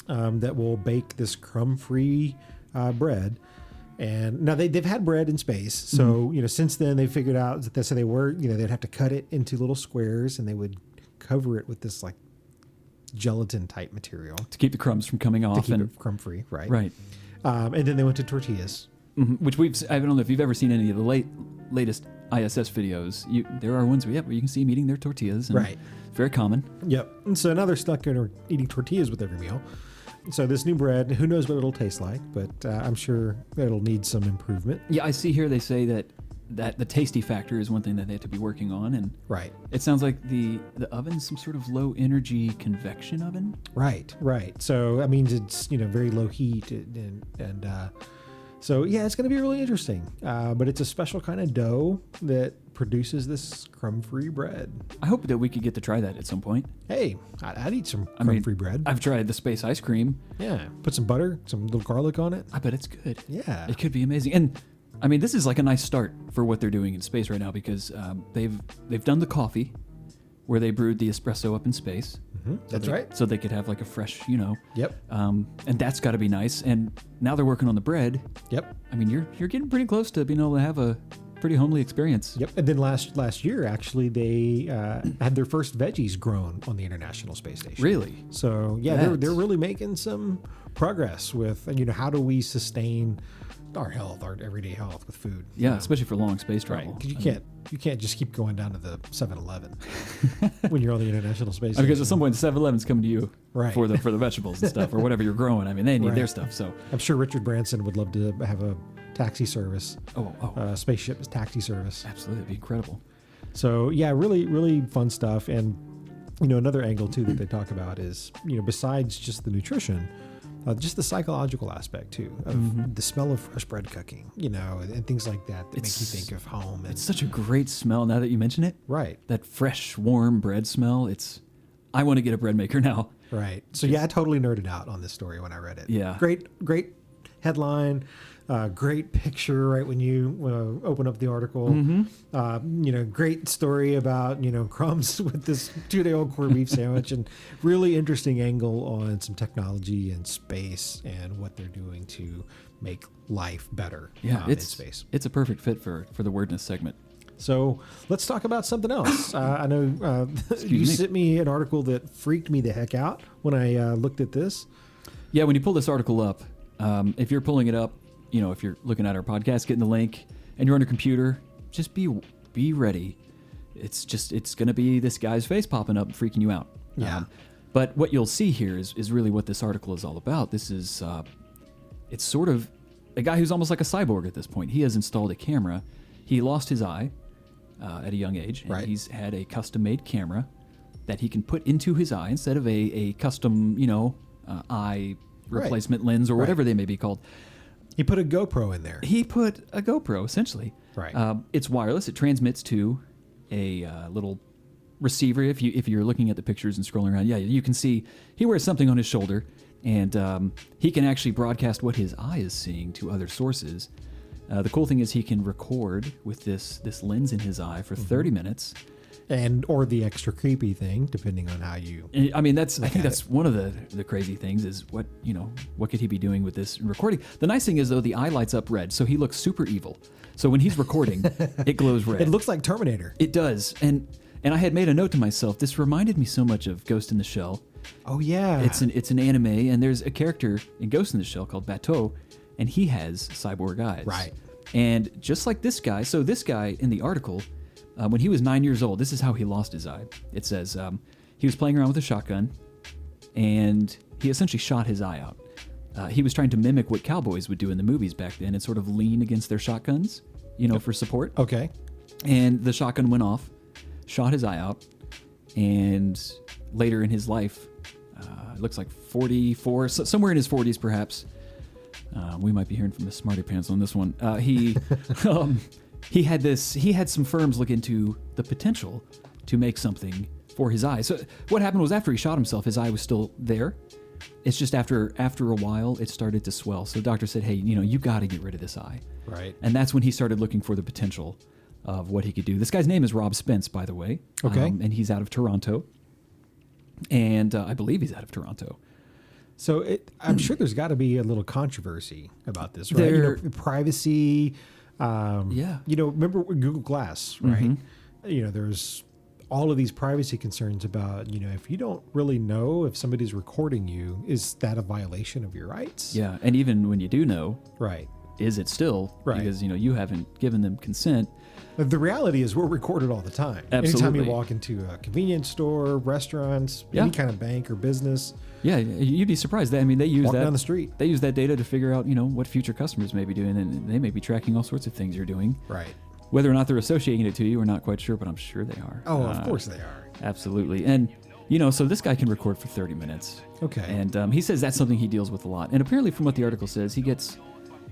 that will bake this crumb-free bread. And now they've had bread in space. So, since then they figured out that they'd have to cut it into little squares and they would cover it with this like gelatin type material To keep the crumbs from coming off. to keep it crumb free, right? Right. And then they went to tortillas. Which I don't know if you've ever seen any of the latest ISS videos. There are ones where you can see them eating their tortillas. And Right. It's very common. Yep. And so now they're stuck in eating tortillas with every meal. So this new bread, who knows what it'll taste like, but I'm sure it'll need some improvement. Yeah, I see here they say that the tasty factor is one thing that they have to be working on, and Right. it sounds like the oven's some sort of low energy convection oven. Right. So that means it's very low heat and so yeah, it's going to be really interesting. But it's a special kind of dough that produces this crumb-free bread. I hope that we could get to try that at some point. Hey, I'd eat some crumb-free bread. I've tried the space ice cream. Yeah, put some butter, some little garlic on it. I bet it's good. Yeah. It could be amazing. And I mean, this is like a nice start for what they're doing in space right now, because they've done the coffee where they brewed the espresso up in space. That's right. So they could have like a fresh, Yep. and that's got to be nice. And now they're working on the bread. Yep. I mean, you're getting pretty close to being able to have a pretty homely experience. Yep. And then last year, actually, they had their first veggies grown on the International Space Station. Really? So yeah, they're really making some progress with how do we sustain our health, our everyday health with food. Yeah, especially for long space travel. Right. 'Cause you can't just keep going down to the 7-Eleven when you're on the International Space Station. Because at some point, the 7-Eleven's coming to you Right. for the vegetables and stuff, or whatever you're growing. I mean, they need their Right. stuff. So I'm sure Richard Branson would love to have a taxi service. Spaceship taxi service. absolutely, it'd be incredible. So yeah, really, really fun stuff. And another angle too that they talk about is besides just the nutrition, just the psychological aspect too of the smell of fresh bread cooking, and things like that make you think of home. And It's such a great smell now that you mention it. right, That fresh, warm bread smell. I want to get a bread maker now. right. So yeah, I totally nerded out on this story when I read it. Yeah. great headline. Great picture right when you open up the article. Great story about crumbs with this 2-day-old corned beef sandwich, and really interesting angle on some technology and space and what they're doing to make life better in space. It's a perfect fit for the Wordness segment. So let's talk about something else. I know you me. sent me an article that freaked me the heck out when I looked at this. Yeah, when you pull this article up, if you're pulling it up, if you're looking at our podcast, getting the link, and you're on your computer, just be ready. It's going to be this guy's face popping up and freaking you out. Yeah. But what you'll see here is really what this article is all about. This is, it's sort of a guy who's almost like a cyborg at this point. He has installed a camera. He lost his eye at a young age. And Right. He's had a custom-made camera that he can put into his eye instead of a custom, eye replacement lens or whatever they may be called. He put a GoPro in there. He put a GoPro, essentially. Right. It's wireless. It transmits to a little receiver. If you're looking at the pictures and scrolling around, you can see he wears something on his shoulder, And he can actually broadcast what his eye is seeing to other sources. The cool thing is he can record with this lens in his eye for 30 minutes. Or the extra creepy thing, depending on how you. I mean, I think that's one of the crazy things is what could he be doing with this recording? The nice thing is though, the eye lights up red, so he looks super evil. So when he's recording, it glows red. It looks like Terminator. It does. And I had made a note to myself, this reminded me so much of Ghost in the Shell. Oh yeah. It's an anime, and there's a character in Ghost in the Shell called Bateau, and he has cyborg eyes. Right. And just like this guy, so this guy in the article, when he was 9 years old, this is how he lost his eye. It says he was playing around with a shotgun, and he essentially shot his eye out. He was trying to mimic what cowboys would do in the movies back then and sort of lean against their shotguns, for support. Okay. And the shotgun went off, shot his eye out, and later in his life, it looks like 44, somewhere in his 40s perhaps. We might be hearing from Miss Smartypants on this one. He had some firms look into the potential to make something for his eye. So what happened was after he shot himself, his eye was still there. It's just after a while, it started to swell. So the doctor said, hey, you got to get rid of this eye. Right. And that's when he started looking for the potential of what he could do. This guy's name is Rob Spence, by the way. Okay. And he's out of Toronto. And I believe he's out of Toronto. So I'm sure there's got to be a little controversy about this, right? Privacy. Yeah. Remember Google Glass, right? There's all of these privacy concerns about, if you don't really know if somebody's recording you, is that a violation of your rights? Yeah. And even when you do know, right, is it still? Right. Because, you haven't given them consent. But the reality is we're recorded all the time. Absolutely. Anytime you walk into a convenience store, restaurants, any kind of bank or business. Yeah, you'd be surprised. They use walk that down the street. They use that data to figure out, what future customers may be doing, and they may be tracking all sorts of things you're doing. Right. Whether or not they're associating it to you, we're not quite sure, but I'm sure they are. Oh, of course they are. Absolutely. And, so this guy can record for 30 minutes. Okay. And he says that's something he deals with a lot. And apparently from what the article says, he gets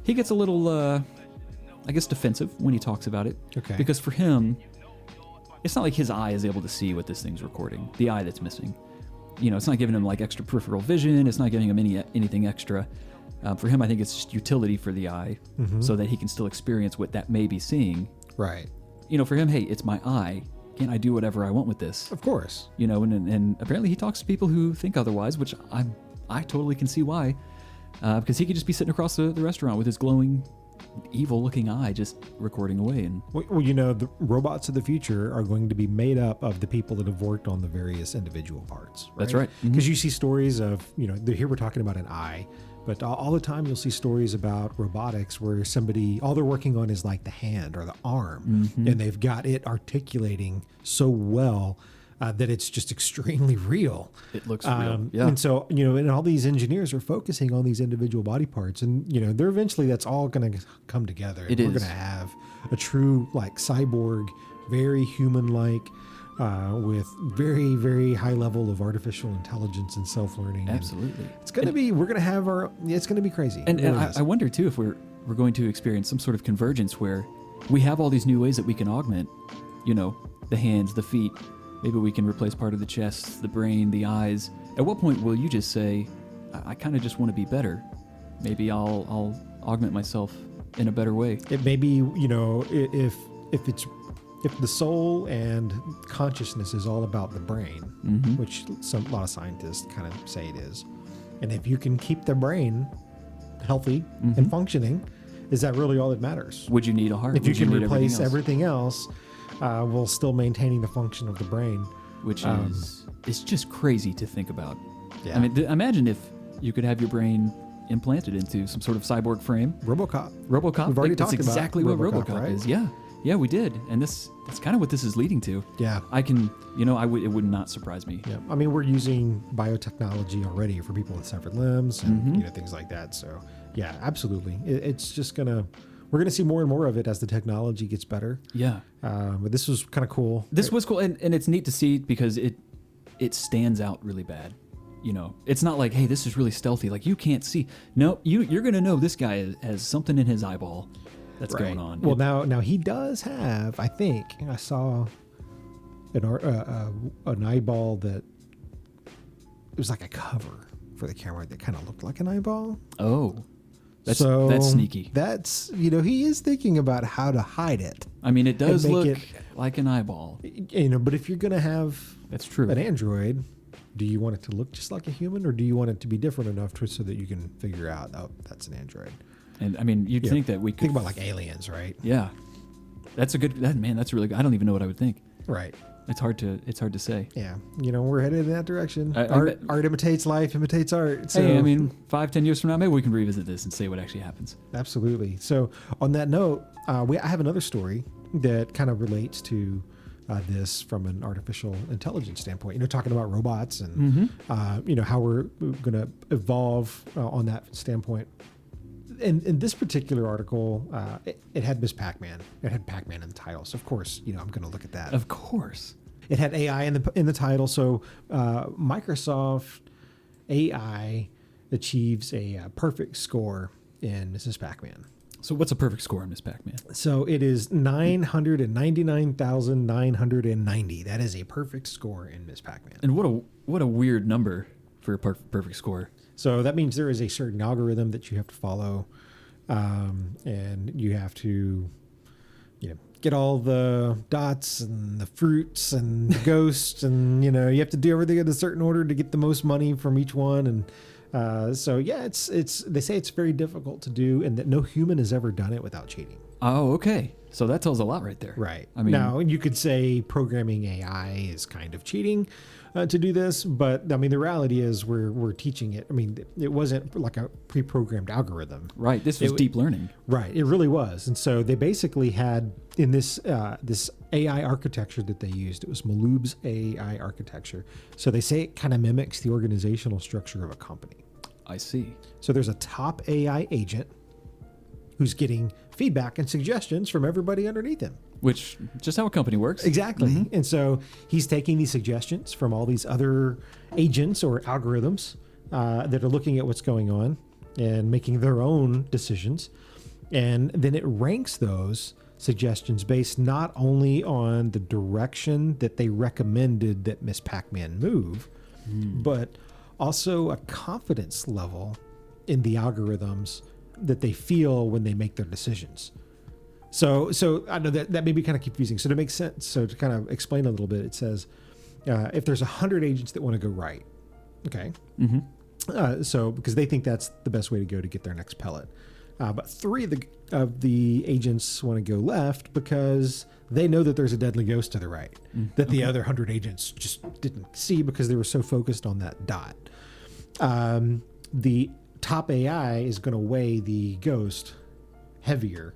a little, I guess, defensive when he talks about it. Okay. Because for him, it's not like his eye is able to see what this thing's recording, the eye that's missing. It's not giving him like extra peripheral vision. It's not giving him anything extra. For him, I think it's just utility for the eye so that he can still experience what that may be seeing. Right. For him, hey, it's my eye. Can't I do whatever I want with this? Of course. And apparently he talks to people who think otherwise, which I totally can see why. Because he could just be sitting across the restaurant with his glowing, evil-looking eye just recording away. And Well, the robots of the future are going to be made up of the people that have worked on the various individual parts. Right? That's right. Because you see stories of, here we're talking about an eye, but all the time you'll see stories about robotics where all they're working on is like the hand or the arm, and they've got it articulating so well that it's just extremely real. It looks real. Yeah. And so, and all these engineers are focusing on these individual body parts, and, they're eventually that's all going to come together. We're going to have a true like cyborg, very human-like, with very, very high level of artificial intelligence and self-learning. Absolutely. And it's going to be, it's going to be crazy. And, It really and is. I wonder too if we're going to experience some sort of convergence where we have all these new ways that we can augment, the hands, the feet. Maybe we can replace part of the chest, the brain, the eyes. At what point will you just say, I kind of just want to be better. Maybe I'll augment myself in a better way. It may be, if the soul and consciousness is all about the brain, which a lot of scientists kind of say it is, and if you can keep the brain healthy and functioning, is that really all that matters? Would you need a heart? If you Would can need replace everything else, while still maintaining the function of the brain. Which is it's just crazy to think about. Yeah. I mean, imagine if you could have your brain implanted into some sort of cyborg frame. RoboCop. We've already that's talked about exactly what RoboCop, RoboCop right? is. Yeah, we did, and that's kind of what this is leading to. Yeah. It would not surprise me. Yeah. I mean, we're using biotechnology already for people with severed limbs and things like that. So yeah, absolutely. It's just we're gonna see more and more of it as the technology gets better. Yeah. But this was kind of cool. This was cool, and it's neat to see because it stands out really bad. It's not like, hey, this is really stealthy. Like, you can't see. No, you're going to know this guy has something in his eyeball that's going on. Well, now he does have, I think, I saw an eyeball that it was like a cover for the camera that kind of looked like an eyeball. Oh, that's So sneaky. That's, he is thinking about how to hide it. I mean, it does make look it- like an eyeball. But if you're going to have That's true. an android, do you want it to look just like a human, or do you want it to be different enough so that you can figure out, oh, that's an android? And I mean, you'd Yeah. think that we could Think about like aliens, right? Yeah, that's a good. That's really good. I don't even know what I would think. Right. It's hard to say. Yeah. We're headed in that direction. I Art, bet- art imitates life, imitates art. So, Hey, I mean, 5-10 years from now, maybe we can revisit this and see what actually happens. absolutely. So on that note, I have another story that kind of relates to this from an artificial intelligence standpoint. Talking about robots and how we're going to evolve on that standpoint. In this particular article, it had Miss Pacman. It had Pacman in the title, so of course, I'm going to look at that. Of course. It had AI in the title, so Microsoft AI achieves a perfect score in Mrs. Pacman. So what's a perfect score on Miss Pacman? So it is 999,990. That is a perfect score in Miss Pacman. And what a weird number for a perfect score. So that means there is a certain algorithm that you have to follow, and you have to, get all the dots and the fruits and the ghosts, and you have to do everything in a certain order to get the most money from each one. And so yeah, it's they say it's very difficult to do, and that no human has ever done it without cheating. Oh, okay. So that tells a lot right there. Right. I mean, now you could say programming AI is kind of cheating to do this, but I mean the reality is we're teaching it. I mean it wasn't like a pre-programmed algorithm. right. This was deep learning. Right. It really was. And so they basically had in this this AI architecture that they used. It was Maloob's AI architecture. So they say it kind of mimics the organizational structure of a company. I see. So there's a top AI agent who's getting feedback and suggestions from everybody underneath him. Which just how a company works. Exactly. And so he's taking these suggestions from all these other agents or algorithms that are looking at what's going on and making their own decisions. And then it ranks those suggestions based not only on the direction that they recommended that Miss Pacman move, but also a confidence level in the algorithms that they feel when they make their decisions. So I know that may be kind of confusing. So to make sense, so to kind of explain a little bit, it says if there's 100 agents that want to go right, okay, so because they think that's the best way to go to get their next pellet, but 3 of the agents want to go left because they know that there's a deadly ghost to the right that the other 100 agents just didn't see because they were so focused on that dot. The top AI is going to weigh the ghost heavier.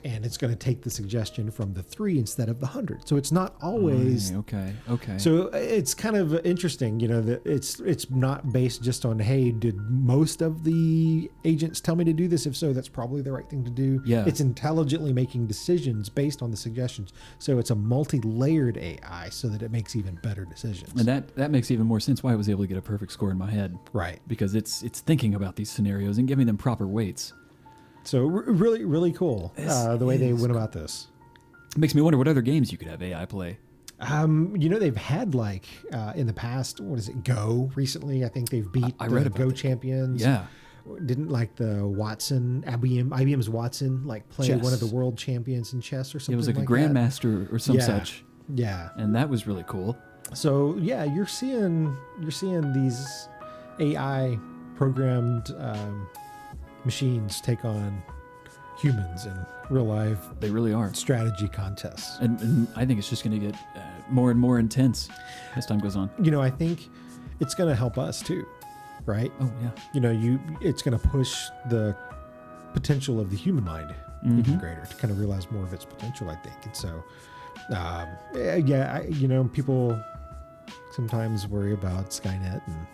And it's going to take the suggestion from the 3 instead of the 100. So it's not always. Okay. So it's kind of interesting, that it's not based just on, hey, did most of the agents tell me to do this? If so, that's probably the right thing to do. Yeah. It's intelligently making decisions based on the suggestions. So it's a multi-layered AI so that it makes even better decisions. And that makes even more sense why I was able to get a perfect score in my head. Right. Because it's thinking about these scenarios and giving them proper weights. So really, really cool the way they went about this. It makes me wonder what other games you could have AI play. They've had in the past, what is it, Go recently? I think they've beat I read the about Go that. champions. Yeah. Didn't the Watson, IBM's Watson, play Chess. one of the world champions in chess or something? It was like a that? grandmaster or some Yeah. such. Yeah. And that was really cool. So yeah, you're seeing these AI programmed machines take on humans in real life They really are. strategy contests. And I think it's just going to get more and more intense as time goes on. I think it's going to help us too, right? Oh, yeah. It's going to push the potential of the human mind even greater to kind of realize more of its potential, I think. And so, people sometimes worry about Skynet and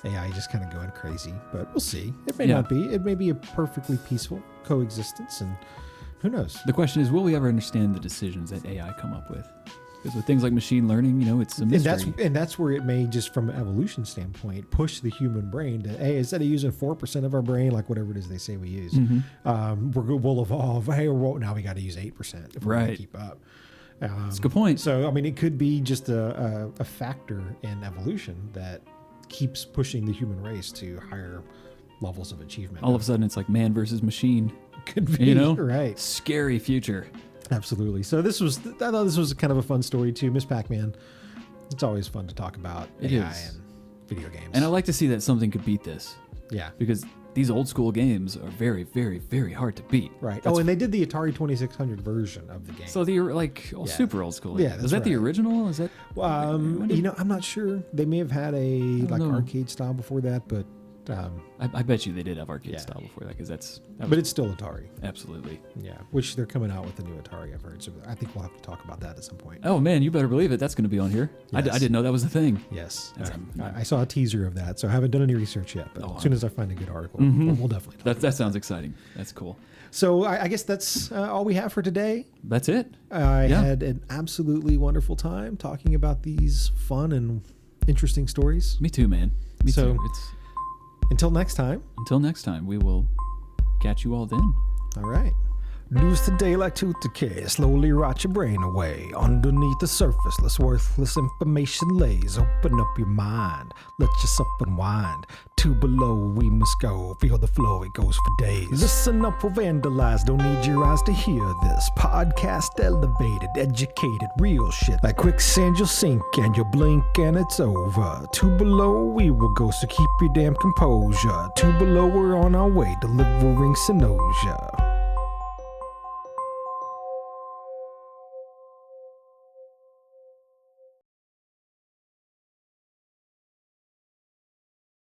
AI just kind of going crazy, but we'll see. It may not be. It may be a perfectly peaceful coexistence, and who knows? The question is, will we ever understand the decisions that AI come up with? Because with things like machine learning, it's a mystery. And that's where it may, just from an evolution standpoint, push the human brain to, hey, instead of using 4% of our brain, like whatever it is they say we use, we'll evolve. Hey, now we got to use 8% if we're going to Right. keep up. That's a good point. So, I mean, it could be just a factor in evolution that keeps pushing the human race to higher levels of achievement. All of a sudden, it's like man versus machine. Could be, You know? right? Scary future. Absolutely. So I thought this was kind of a fun story too. Miss Pacman. It's always fun to talk about It AI is. and video games. And I like to see that something could beat this. Yeah. Because these old school games are very, very, very hard to beat. Right. That's and they did the Atari 2600 version of the game. So the Yeah. super old school. Yeah, Is that's that the right. original? Is that? I'm not sure. They may have had a like know. arcade style before that, but I bet you they did have arcade Yeah. style before that, because that but was it's still Atari. absolutely. Yeah, which they're coming out with the new Atari, I've heard. So I think we'll have to talk about that at some point. Oh man, you better believe it. That's going to be on here. Yes. I didn't know that was a thing. Yes, That's- I saw a teaser of that, so I haven't done any research yet. But Oh, as soon as I find a good article, Mhm. we'll definitely talk. That sounds exciting. That's cool. So I guess that's all we have for today. That's it. I Yeah. had an absolutely wonderful time talking about these fun and interesting stories. Me too, man. Me So- too. It's Until next time, until next time. We will catch you all then. all right. News today like tooth decay, slowly rot your brain away. Underneath the surface, less worthless information lays. Open up your mind, let yourself unwind. Two below we must go, feel the flow, it goes for days. Listen up or vandalize, don't need your eyes to hear this. Podcast elevated, educated, real shit. Like quicksand you'll sink and you'll blink and it's over. Two below we will go, so keep your damn composure. Two below we're on our way, delivering Synosia.